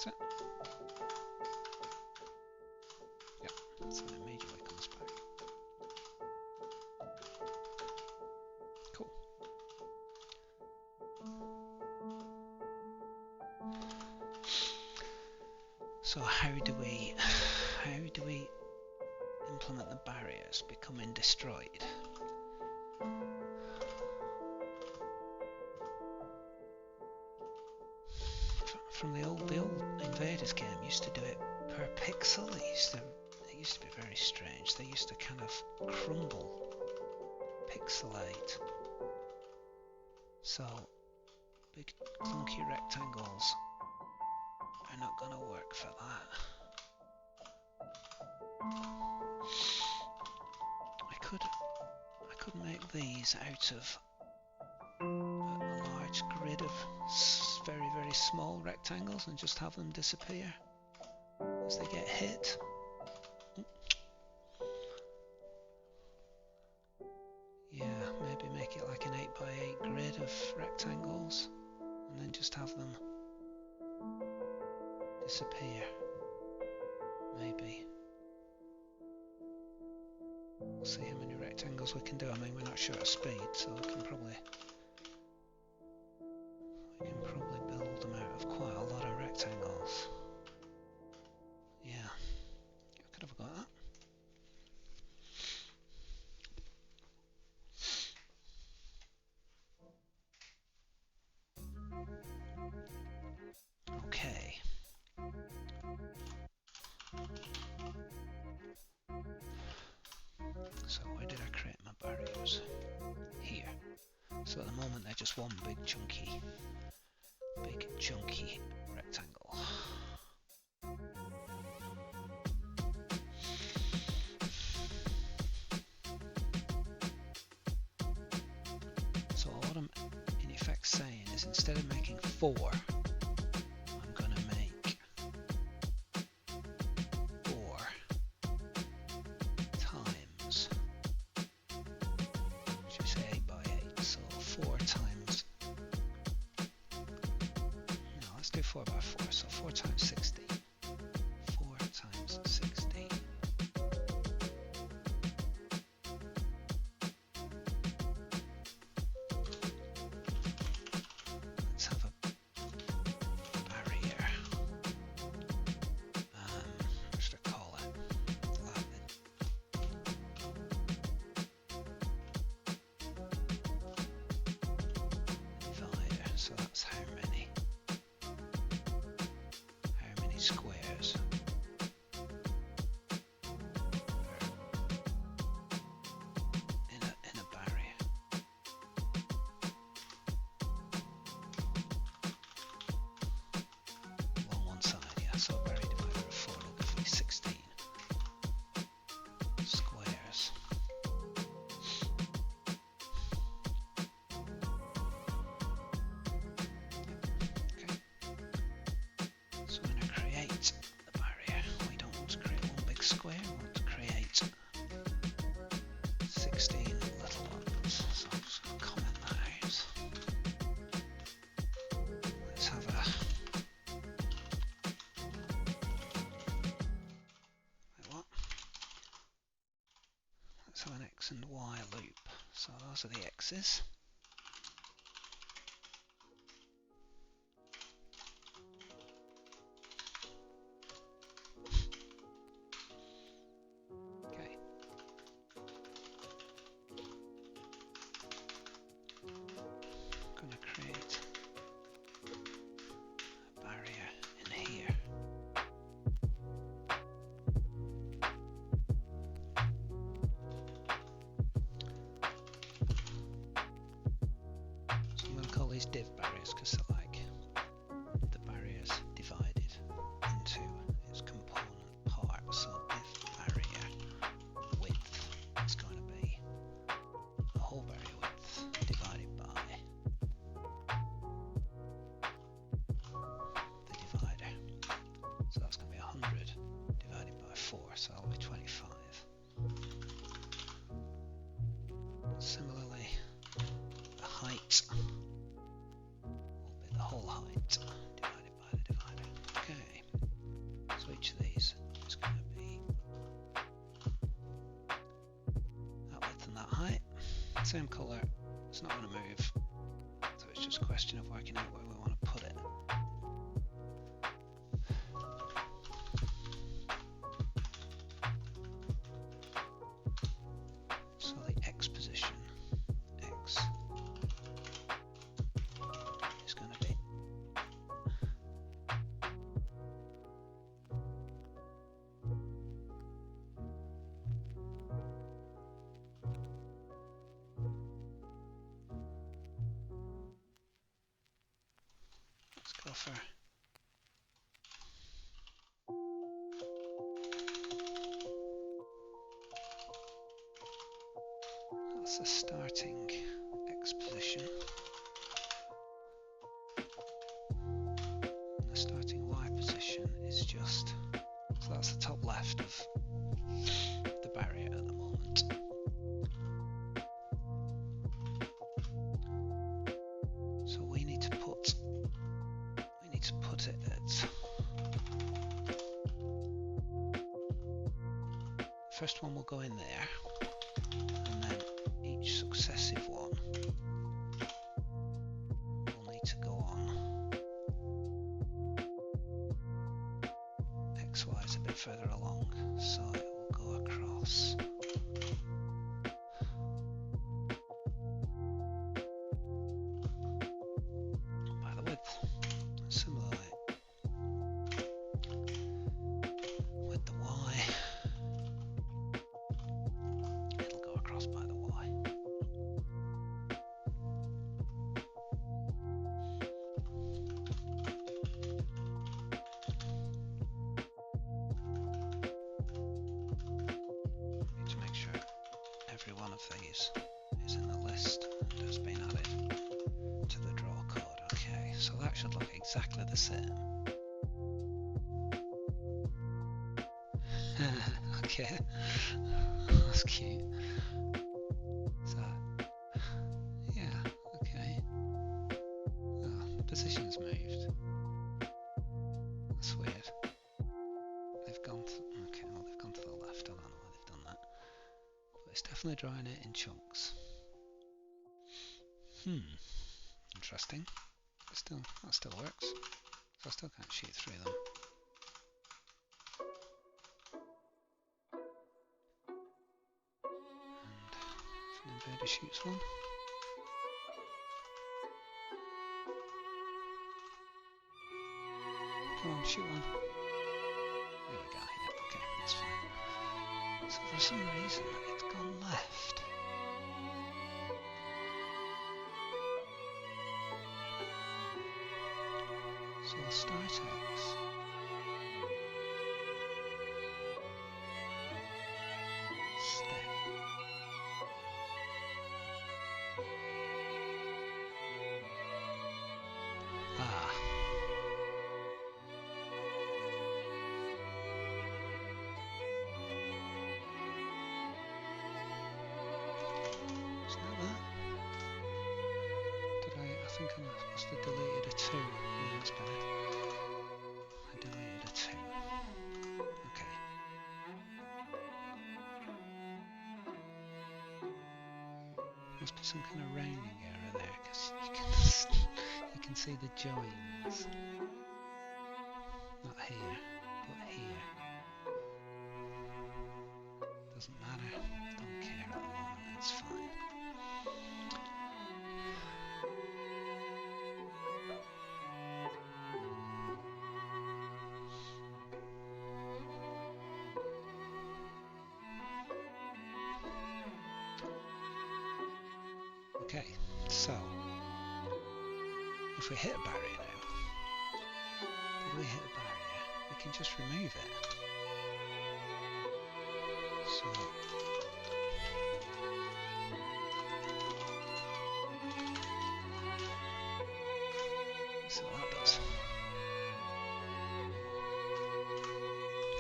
That's it. Yeah, so it immediately comes back. Cool. So how do we implement the barriers becoming destroyed? From the old Invaders game, used to do it per pixel. It used to be very strange. They used to kind of crumble, pixelate. So big clunky rectangles are not going to work for that. I could make these out of a large grid of very, very small rectangles and just have them disappear as they get hit. Yeah, maybe make it like an 8x8 grid of rectangles and then just have them disappear. Maybe. We'll see how many rectangles we can do. I mean, we're not sure of speed, so we can probably build them out of quite a lot of rectangles. Yeah, I could have got that. Okay. So where did I create my barriers? Here. So at the moment they're just one big chunky rectangle. So what I'm in effect saying is, instead of making 4, I'm going to make 4 times, should we say 8x8, so 4 times, no, let's do 4x4, so 4 times 16, 4 times 16. Let's have a barrier, what should I call it? Divider, so that's how many squares in a barrier. Along one side, yeah, so a barrier divided by 4 will give me 16 squares. Okay. So we're going to create the barrier. We don't want to create one big square, we want to create 16 little ones. So I'm just going to comment that out. Let's have a... Wait, what? Let's have an X and Y loop. So those are the X's. Okay. I'm going to create a barrier in here. So I'm going to call these div barriers because they're like the barriers divided into its component parts. So div barrier width is going to be the whole barrier width divided by the divider. So that's going to be 100 divided by 4, so that'll be 25. Similarly, the height will be the whole height divided by the divider. Okay, so each of these is going to be that width and that height. Same colour, it's not going to move, so it's just a question of working out where we want to put it. So the X position, X is going to be that's a starting X position. And the starting Y position is just, so that's the top left of the barrier at the moment. So we need to put it at, first one will go in there, and then each successive one will need to go on X, Y is a bit further along, so it will go across by the width. Similarly with the Y, it'll go across by the Y. Need to make sure every one of these is in the list and has been added to the draw code. Okay, so that should look exactly the same. Okay, that's cute. So, yeah, okay. Oh, the position's moved. That's weird. They've gone to, okay, well they've gone to the left. I don't know why they've done that. But it's definitely drawing it in chunks. Interesting. But still, that still works. So I still can't shoot through them. And if an invader shoots one, come on, shoot one. There we go, yeah, okay, that's fine. So for some reason, it's gone left. So I'll start X. Step. Ah. Is that that? Did I think I must have deleted a 2. Yeah, that's better. I deleted a 2. Okay. Must be some kind of rounding error there, because you can see the joins. Not here, but here. Doesn't matter. Don't care at the moment. It's fine. Okay, so if we hit a barrier now, did we hit a barrier? We can just remove it. So let's see what that does.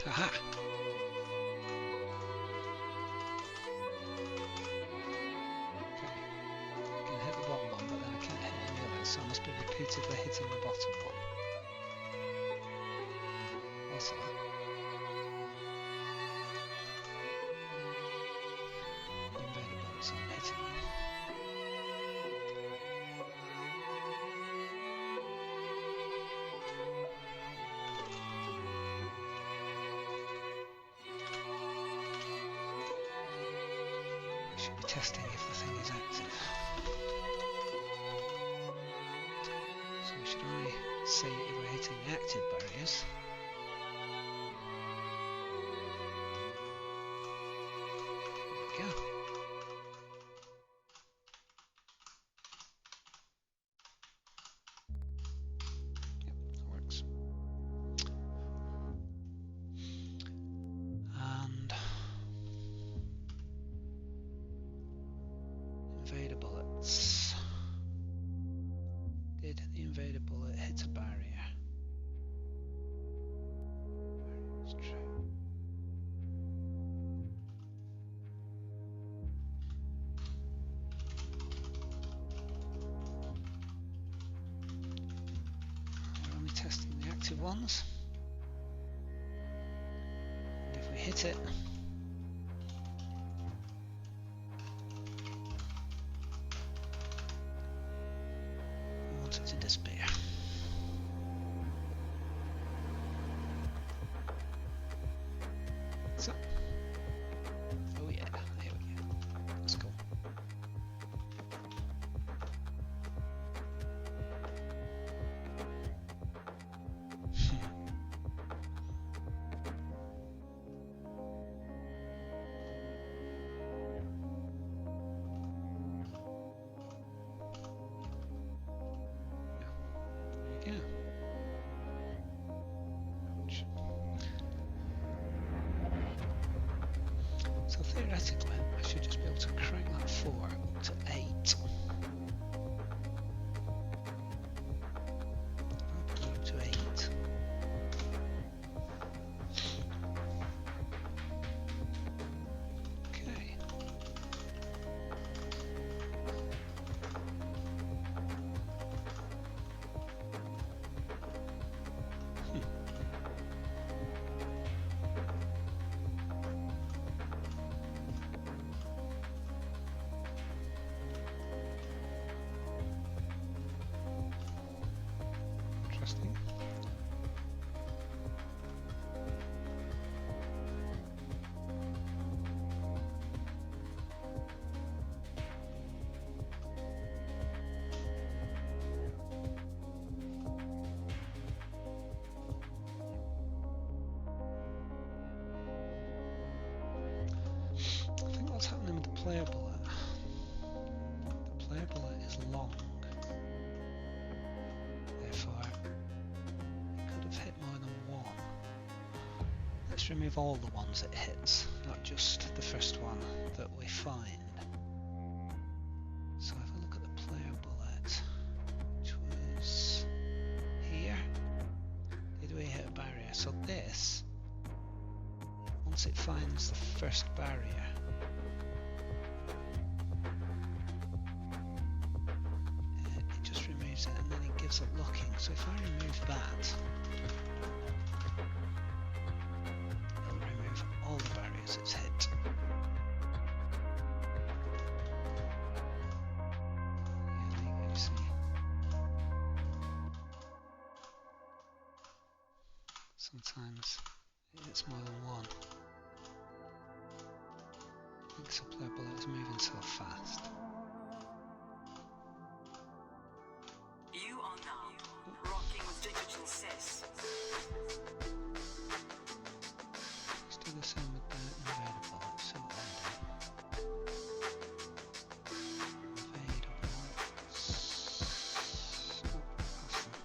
Haha! Bottom one, but then I can't hit any others, so I must be repeatedly hitting the bottom one. What's that? Invader boats, I'm hitting them. I should be testing if the thing is active. So should I see if we're hitting the active barriers? There we go. Yep, that works. And ones. And if we hit it, we want it to disappear. So, oh yeah, there we go. That's cool. There we go. So theoretically, I should just be able to crank that 4 up to 8. I'll put it up to 8. Okay. Interesting. I think what's happening with the player bullet, the player bullet is long, therefore it could have hit more than one. Let's remove all the ones it hits, not just the first one that we find. So have a look at the player bullet, which was here. Did we hit a barrier? So this, once it finds the first barrier, it just removes it and then it gives it looking. So if I remove that, it'll remove all the barriers it's hit. Yeah, there you go, see. Sometimes it hits more than one. Because the player bullet is moving so fast. You are now rocking with digital sis. Let's do the same with the invader bullet. So invade bullets. Oh, past them.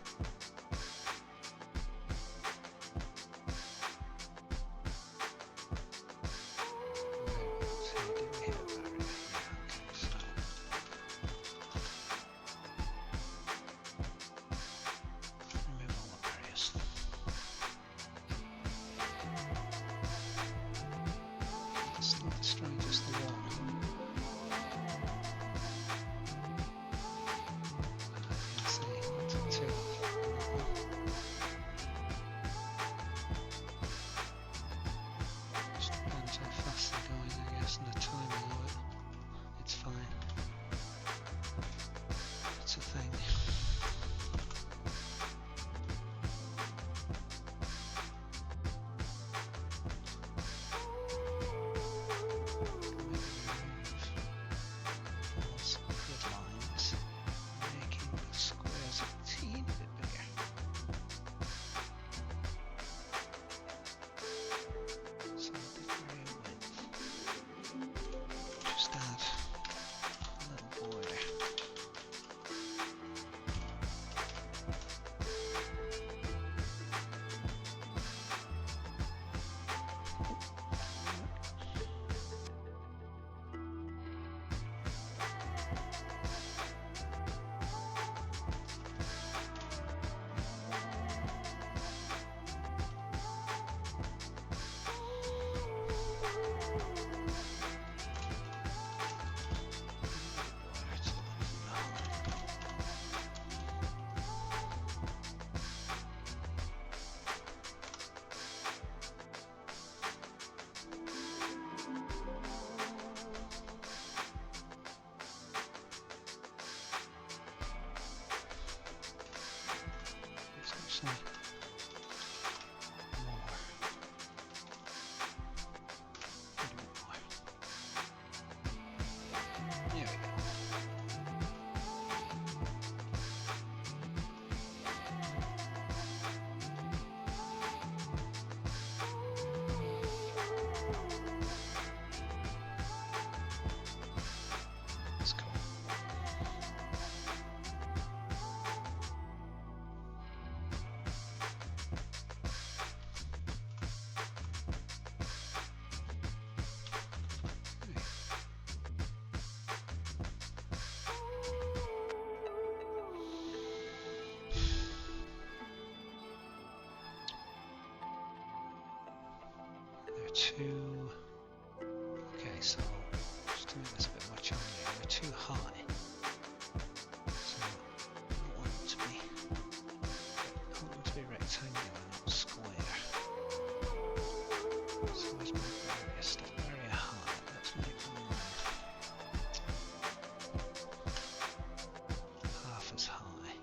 So did we hit a barrier? Yeah, okay, so remove all the barriers. actually more. Where do we want more? There we go. That's cool. There are two. Okay, so just to make this a bit more challenging, they're too high. So I want them to be rectangular, not square. So where's my barrier stuff? Barrier height. Let's make them half as high.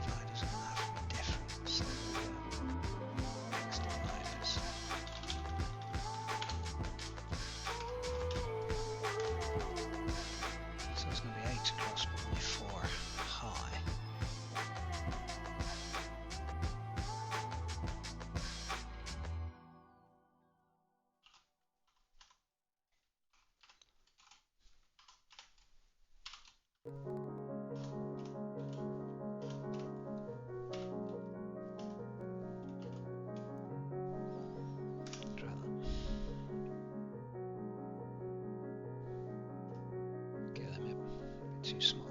Invaders are going to have to be different. So next invaders. So it's going to be 8 across, but only 4 high. Try that. Okay, that may be too small.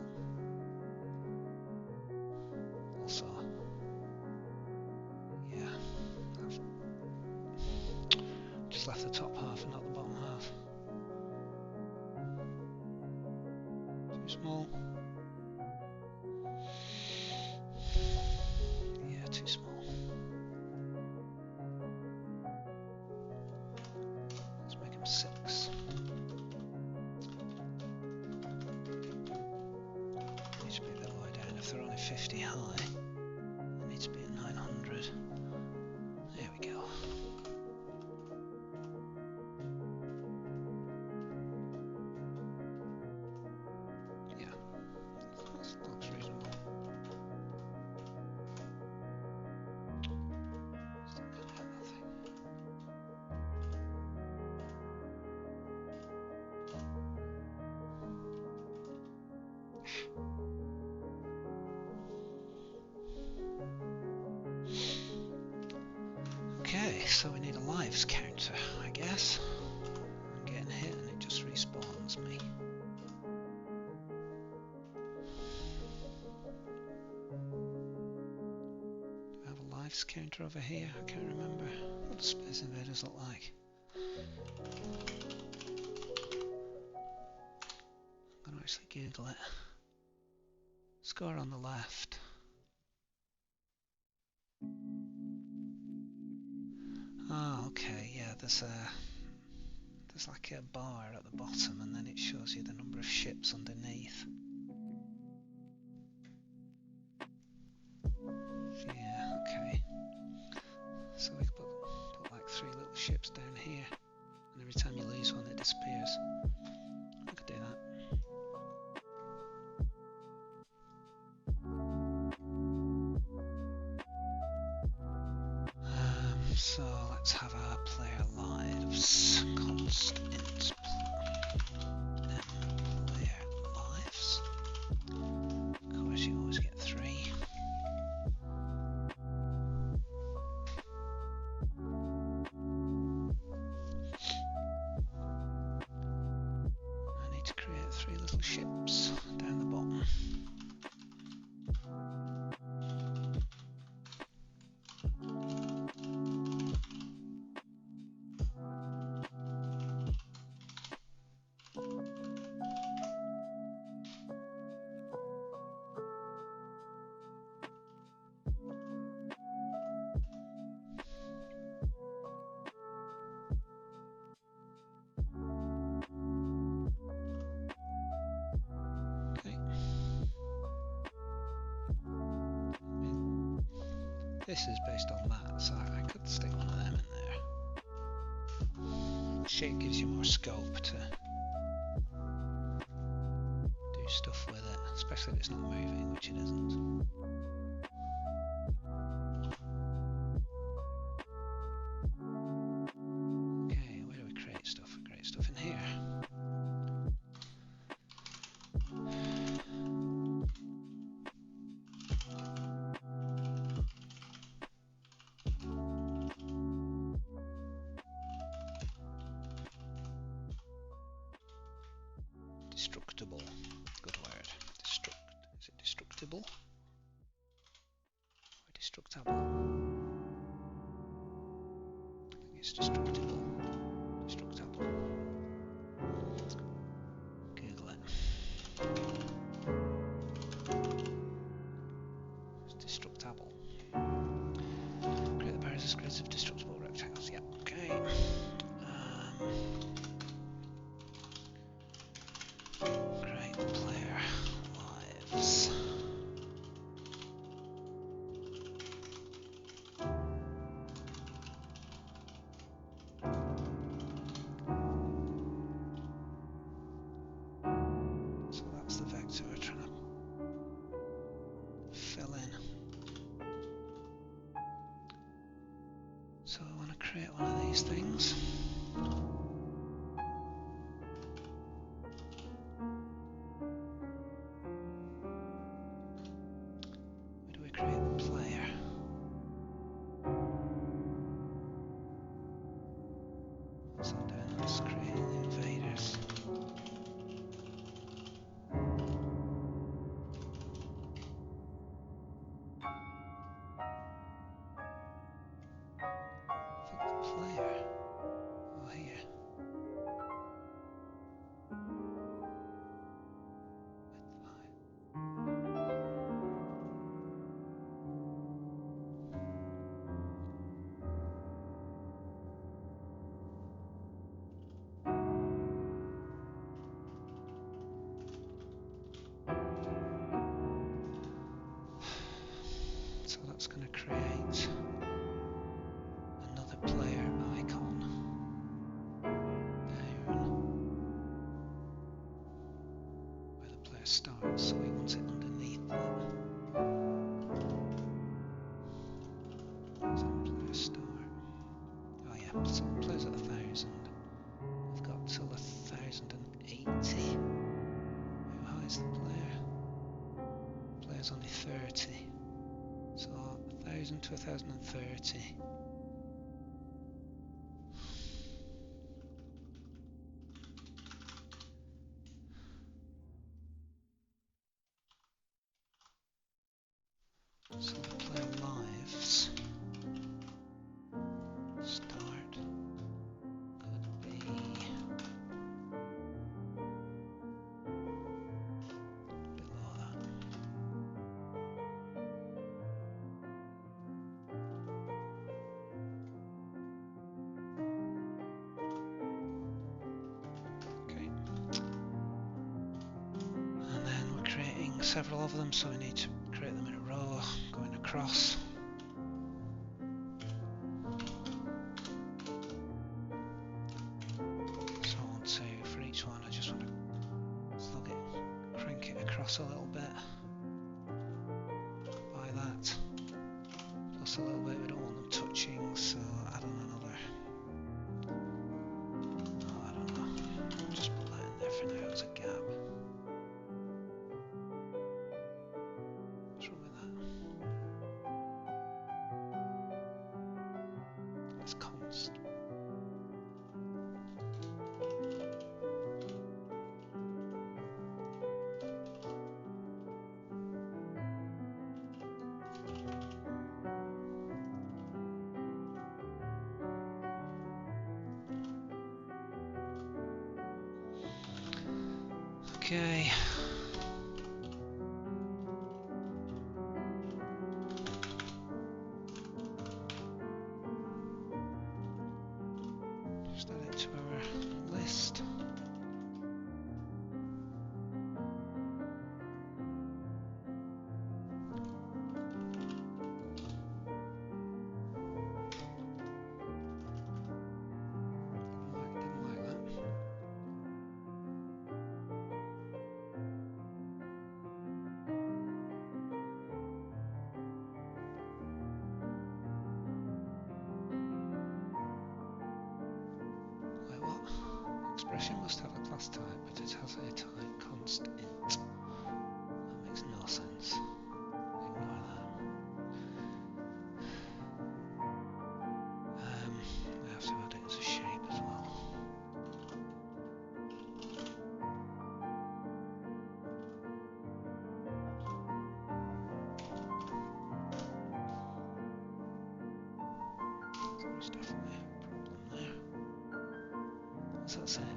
Also, yeah, I've just left the top half and not the bottom half. Too small. Yeah, too small. Let's make them 6. They should be a bit lower down. If they're only 50 high, they need to be at 900. There we go. Yeah, that looks reasonable. Still can't hit that thing. Okay, so we need a lives counter, I guess. I'm getting hit and it just respawns me. Do I have a lives counter over here? I can't remember. What do Space Invaders look like? I'm going to actually Google it. Score on the left. Oh, okay, yeah, there's like a bar at the bottom and then it shows you the number of ships underneath. Yeah, okay. So we could put like 3 little ships down here and every time you lose one it disappears. I could do that. So let's have our player lives. Constant player lives. Of course, you always get 3. I need to create 3 little ships down the bottom. This is based on that, so I could stick one of them in there. Shape gives you more scope to do stuff with it, especially if it's not moving, which it isn't. Okay, where do we create stuff? We create stuff in here. Destructible. Good word. Is it destructible? Or destructible? I think it's destructible. Destructible. Google it. It's destructible. Create the pairs as grids of destructible rectangles. Yeah, okay. Create player lives. So that's the vector we're trying to fill in. So I want to create one of these things. Where do we create the player? So then let's create invaders. I think the player. Oh, here. So that's going to create another player icon down where the player starts, so we want it underneath that. So player start. Oh yeah, so it plays at 1,000. We've got till 1,080. How high is the player? The player's only 30. So 1,000 to 1,030. So the player lives start could be below that. Okay. And then we're creating several of them, so we need to create them in a row going across. So I want to, for each one, I just want to plug it, crank it across a little bit by that. Plus a little bit, we don't want them touching, so add on another. Oh, I don't know. I'll just put that in there for now as a gap. What's wrong with that? It's const. Okay. Just add it to our list. Expression must have a class type, but it has a type const int. That makes no sense. Ignore that. I have to add it as a shape as well. There's definitely a problem there. What's that saying?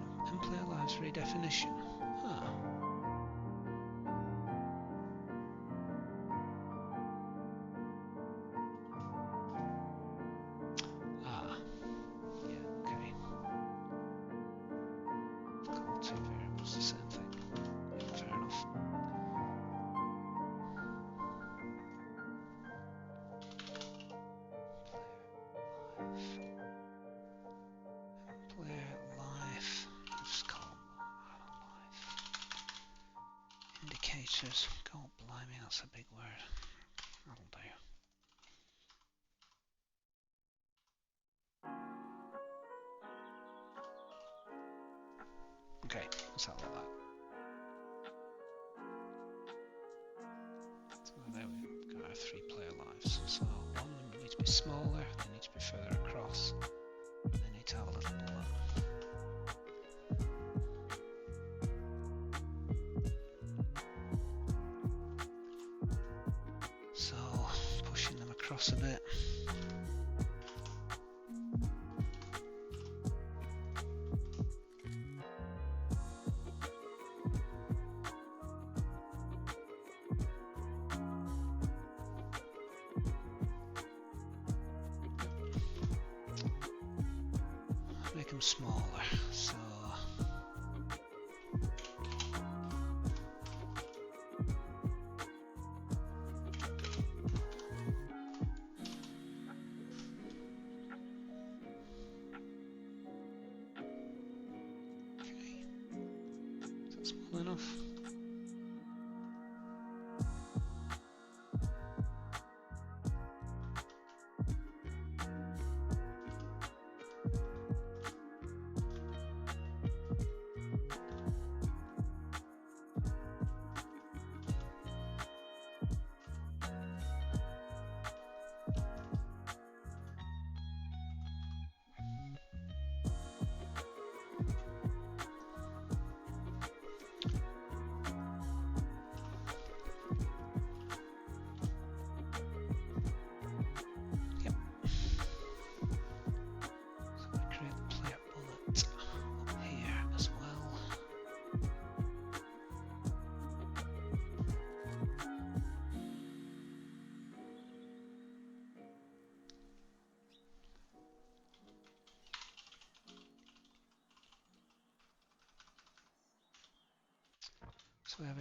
Player lives redefinition. Ah. Ah. Yeah, okay. Call two variables the same thing. Yeah, fair enough. Player life. Just call life. Indicators. God blimey, that's a big word. That'll do. Okay, what's that look like? So there we've got our 3 player lives. So one of them needs to be smaller, they need to be further across, they need to have a little bullet. So pushing them across a bit. Make them smaller, so okay. Is that small enough? So we have a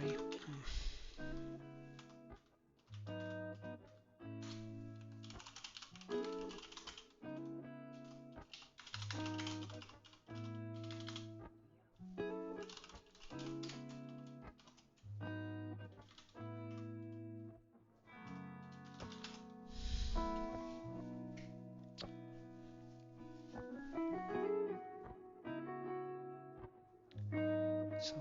so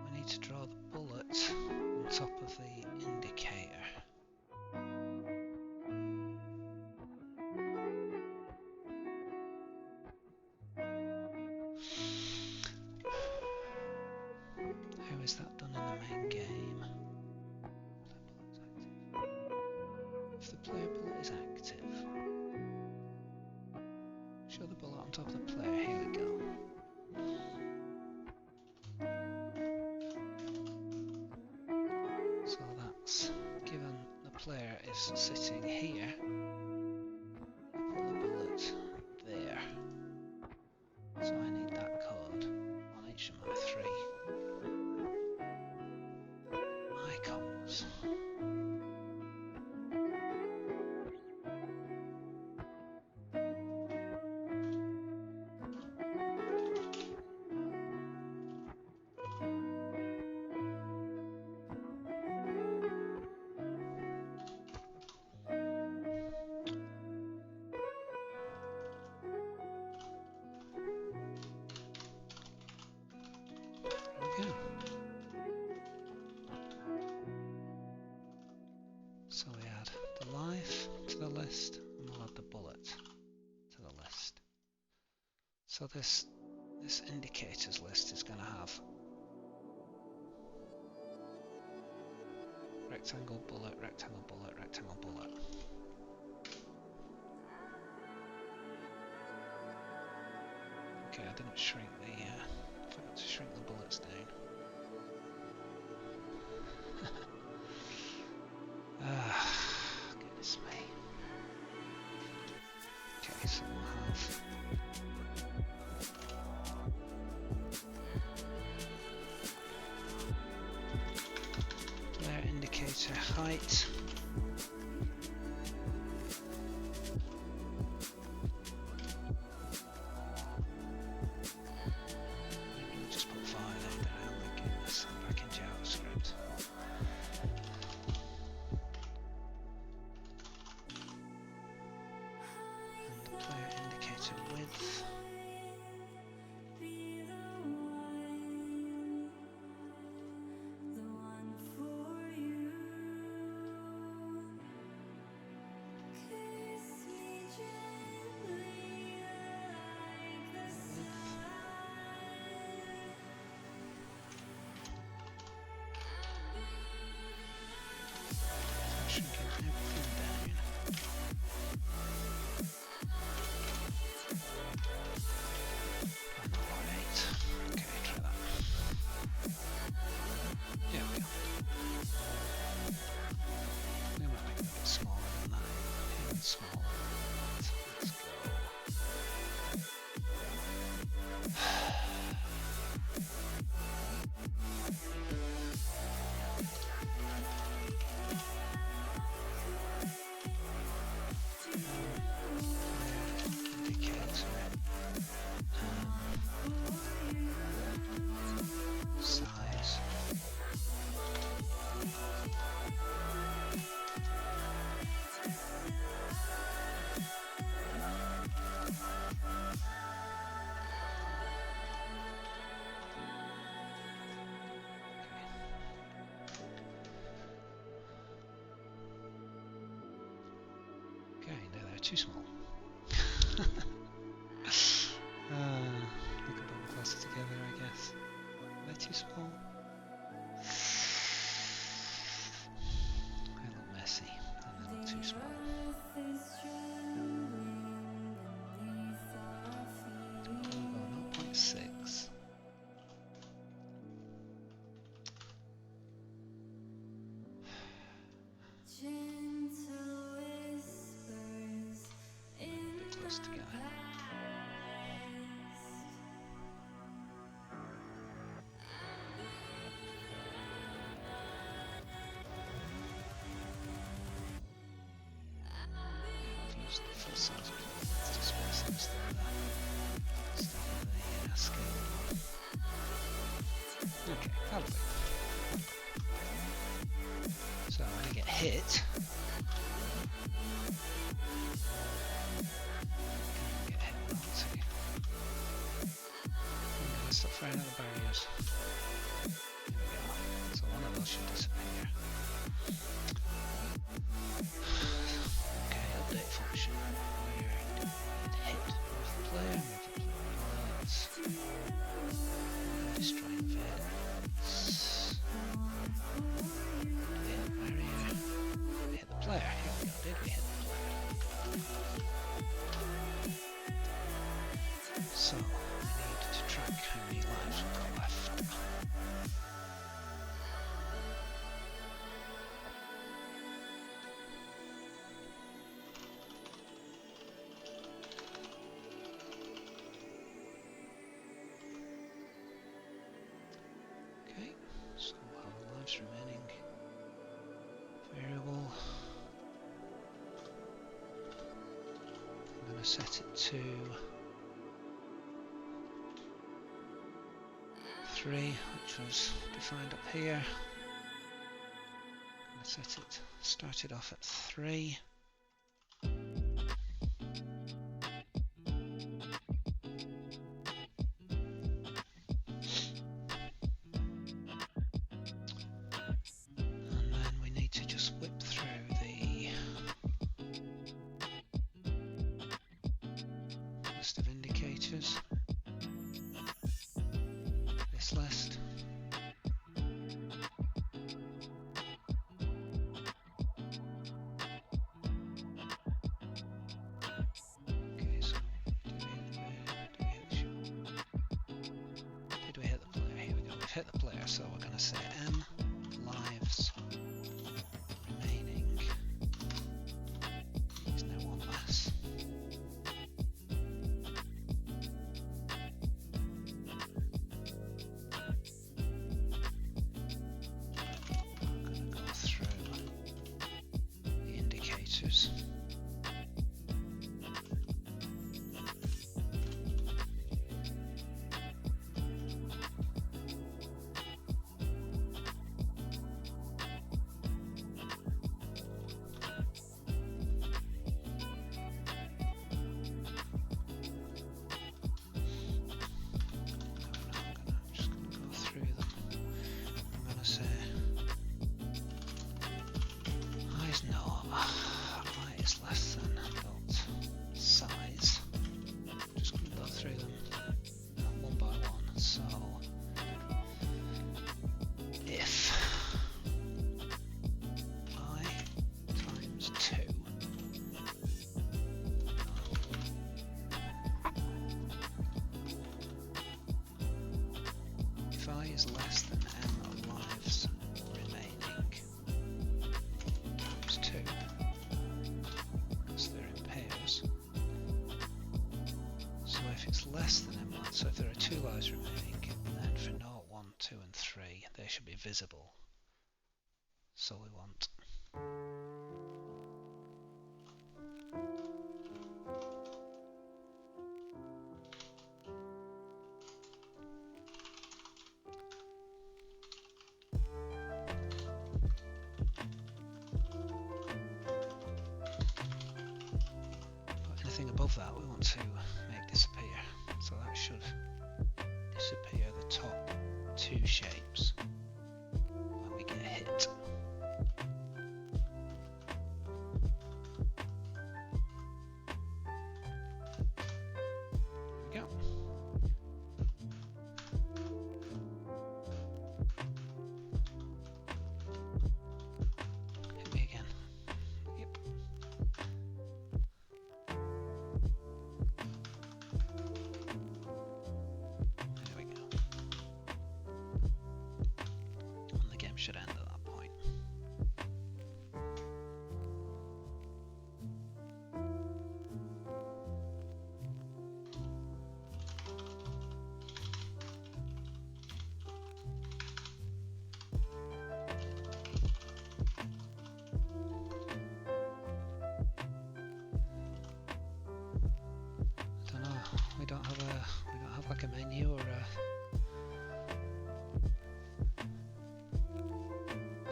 we need to draw the bullet on top of the indicator. How is that done in the main game? If the player bullet is active, show the bullet on top of the player. Here we go. So that's given the player is sitting here, put the bullet there. So I need that code on each of my 3 icons. So this indicators list is going to have rectangle, bullet, rectangle, bullet, rectangle, bullet. Okay, I didn't shrink the, forgot to shrink the bullets down. Goodness me. Okay, so we'll have flare indicator height. Maybe we'll just put 5 in there. Oh my goodness, I'm back in JavaScript. And the player indicator width. Shrinking everything down. Not 1.8. Okay, try that. There we go. We might make it a bit smaller than that. Even smaller. Let's go. Indicator. Size. Okay, no, they're too small. Look at them closer together, I guess. They're too small. They look messy, and they look too small. We'll go 0.6. A bit close together. I've used the full size plate to space instead of the scaled one. Okay, that'll do. So when I get hit, naughty. I'm going to stop firing out the barriers. There we go. So one of those should disappear. Okay, update function. Where do we hit? Move the player, move the player bullets. Destroy invaders. Did we hit the barrier? Did we hit the player? Here we go, did we hit the player? So, we need to track how many lives we've got left. Okay, so we'll have the lives remaining variable. I'm going to set it to 3, which was defined up here. I'm going to set it, start it off at 3. And then we need to just whip through the list of indicators. so we're going to say M lives remaining is now one less. I'm going to go through the indicators. Is less than M lives remaining times 2 because they're in pairs. So if it's less than M lives, so if there are 2 lives remaining, then for 0, 1, 2 and 3 they should be visible. So we want above that we want to make disappear, so that should disappear the top 2 shapes when we get hit. There we go. Hit me again. Yep. Should end at that point. I don't know. We don't have like a menu or a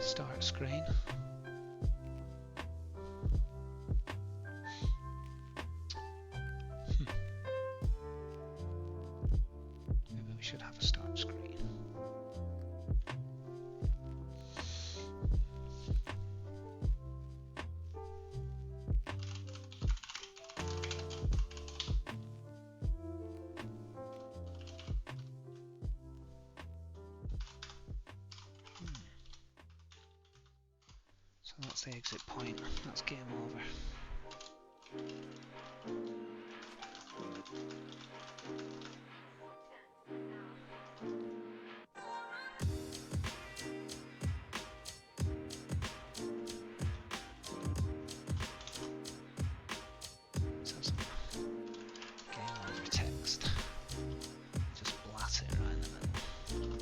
start screen. Maybe we should have a start screen. So that's the exit point. That's game over. So some game over text. Just blast it right in the middle.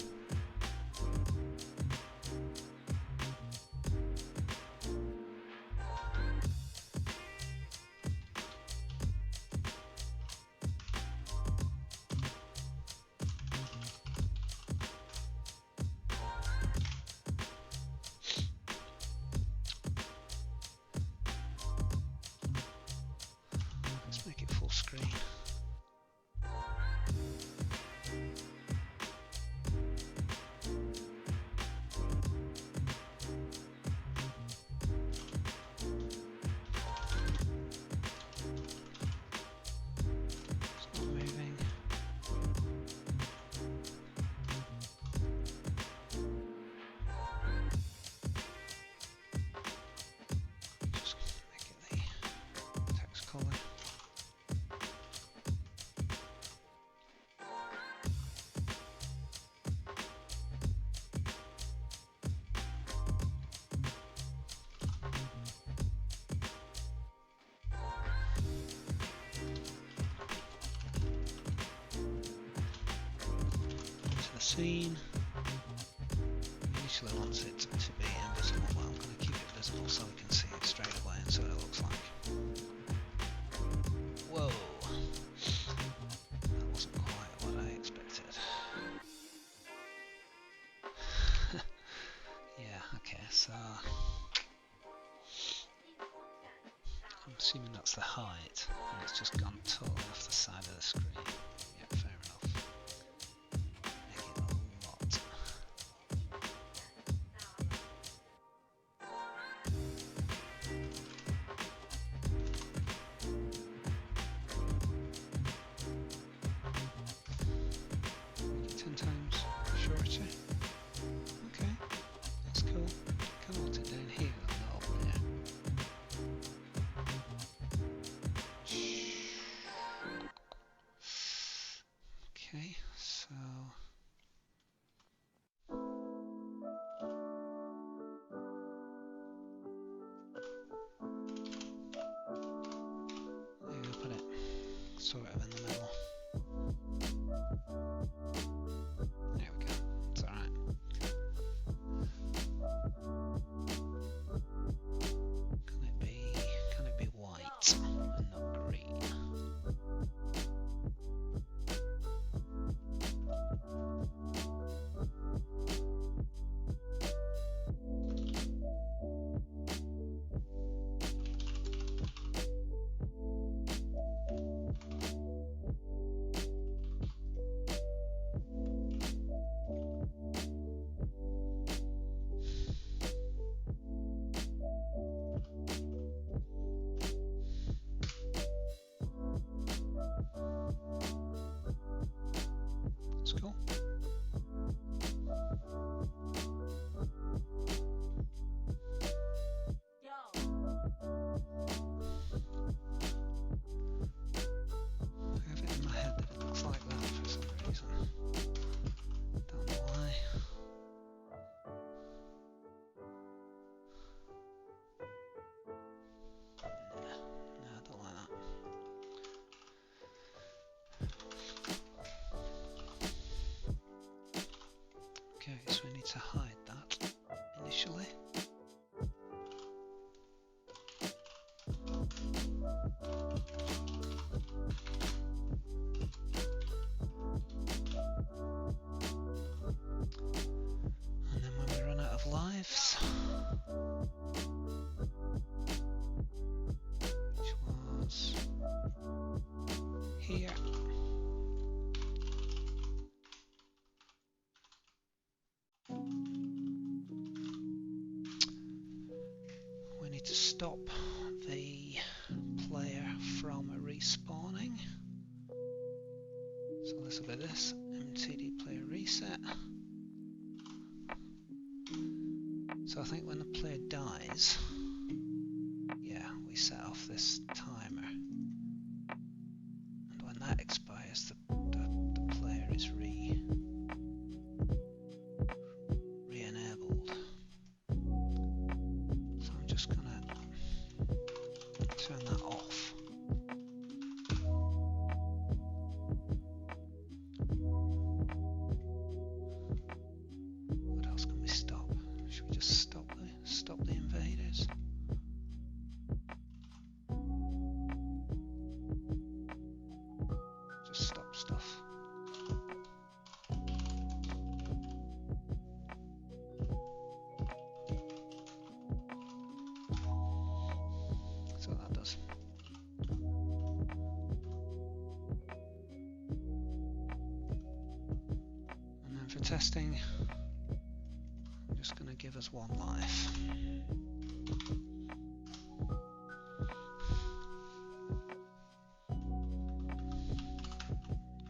scene. Initially wants it to be invisible, but I'm going to keep it visible so we can see it straight away and see what it looks like. Whoa! That wasn't quite what I expected. Yeah, okay, so I'm assuming that's the height, and it's just gone totally off the side of the screen. Yeah, fair enough. Make it a lot. Make it 10 times shorter. Okay, that's cool. Kind of want it down here a little bit. Okay, so there you go, put it sort of in the middle. There we go, it's alright. Can it be white and not green? That's cool. I have it in my head that it looks like that for some reason. Don't know why. No, I don't like that. Okay, so we need to hide that initially. And then when we run out of lives, which was here. We need to stop the player from respawning. So this will be this, MTD player reset. So I think when the player dies, yeah, we set off this timer. And when that expires, the player is re-enabled. So I'm just gonna turn that off. What else can we stop? Should we just stop the invaders? Just stop stuff. So that does. And then for testing, I'm just going to give us 1 life.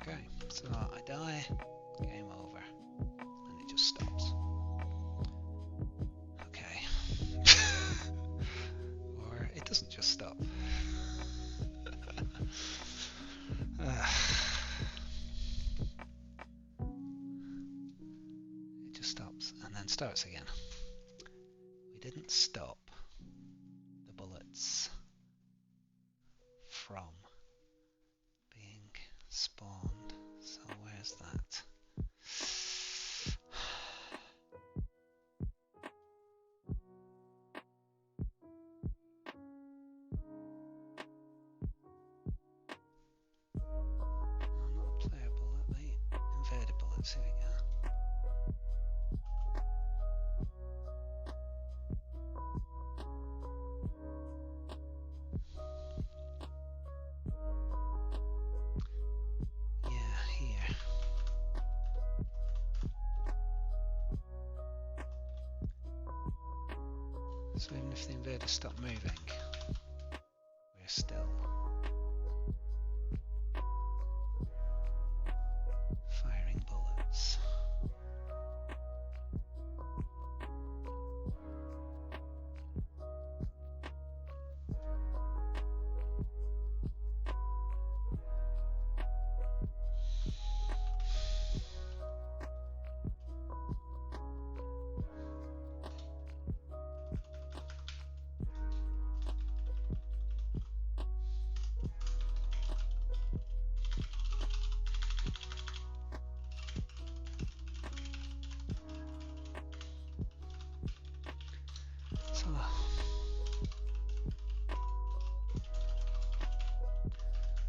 Okay, so I die, game over, and it just stops. Okay. Or it doesn't just stop. It just stops and then starts again. We didn't stop the bullets from being spawned. So where's that? So even if the invaders stop moving, we're still firing bullets.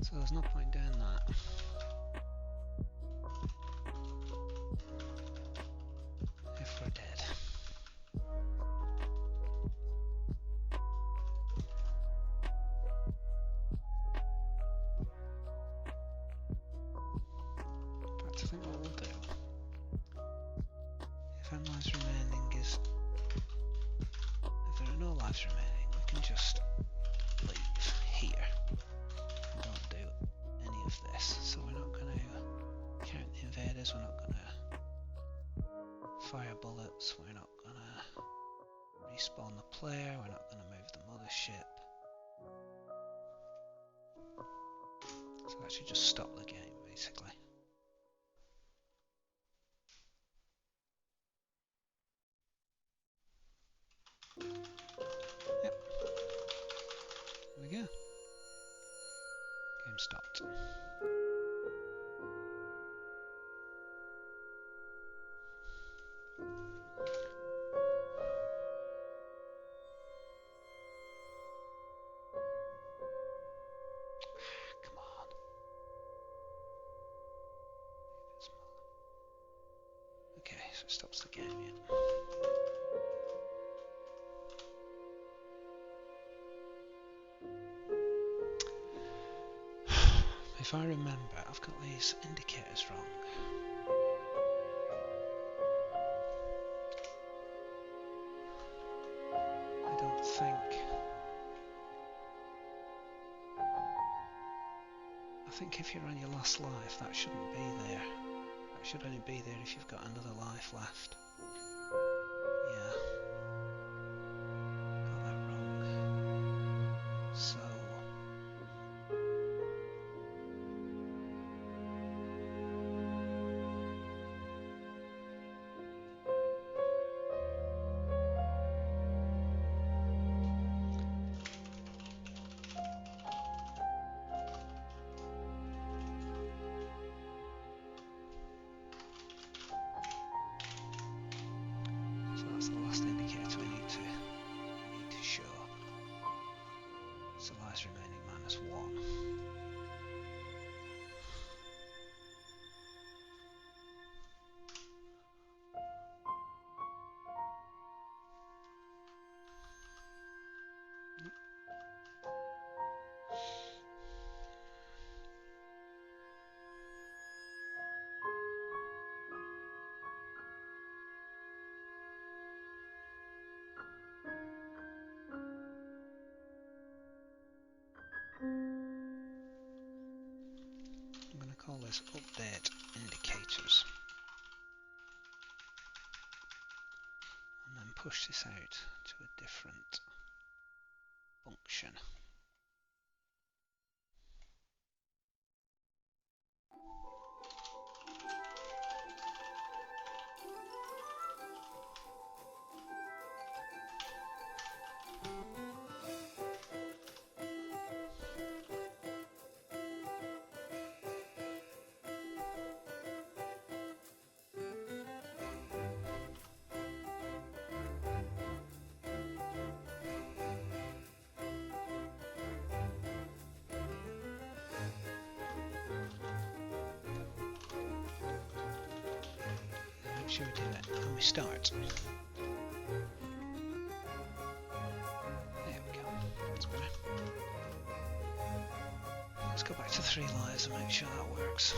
So there's no point doing that. If we're dead. But I think what we'll do, if M lives remaining is, if there are no lives remaining, we can just leave here. Don't do any of this. So we're not going to count the invaders, we're not going to fire bullets, we're not going to respawn the player, we're not going to move the mothership. So that should just stop the game, basically. Yep. There we go. Game stopped. Come on. Okay, so it stops the game, yeah. If I remember, I've got these indicators wrong. I don't think... I think if you're on your last life, that shouldn't be there. That should only be there if you've got another life left. Yeah. Got that wrong. So... So that's the last indicator we need to show. So lives remaining -1. I'm going to call this update indicators and then push this out to a different function. Make sure we do it when we start. There we go. That's better. Let's go back to 3 lives and make sure that works.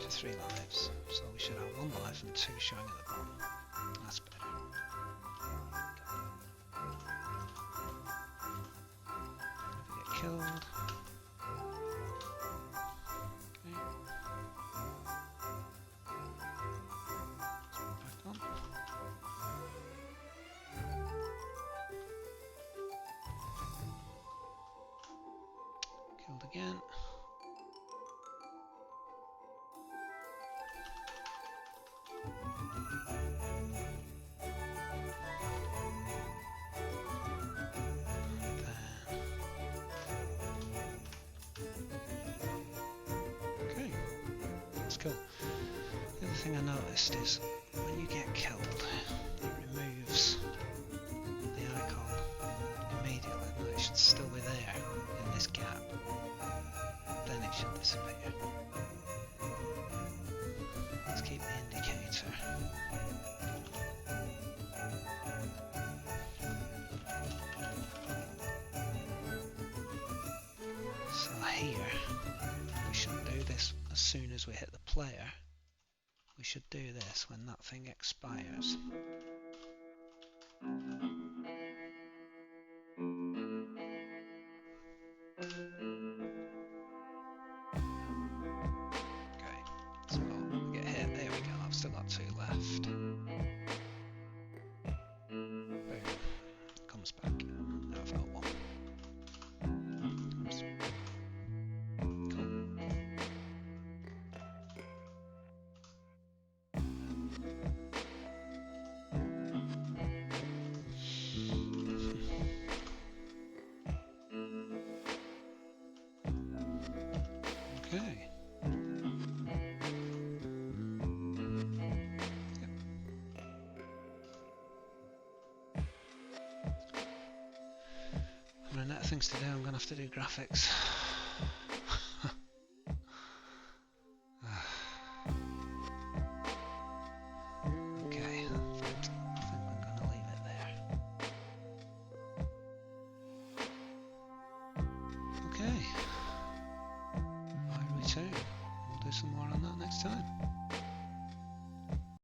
To 3 lives, so we should have 1 life and 2 showing at the bottom. That's better. If we get killed. Okay. Back on. Killed again. Okay, that's cool. The other thing I noticed is when you get killed, it removes the icon immediately. No, it should still be there in this gap. Then it should disappear. Let's keep the indicator. So here, we shouldn't do this as soon as we hit the player. We should do this when that thing expires. Okay, so we get hit. There we go. I've still got 2 left. Boom. Comes back. Now I've got 1. Oops. Cool. Okay. Yep. I'm running out of things to do. I'm going to have to do graphics. Okay, I think I'm going to leave it there. Okay. I return. We'll do some more on that next time.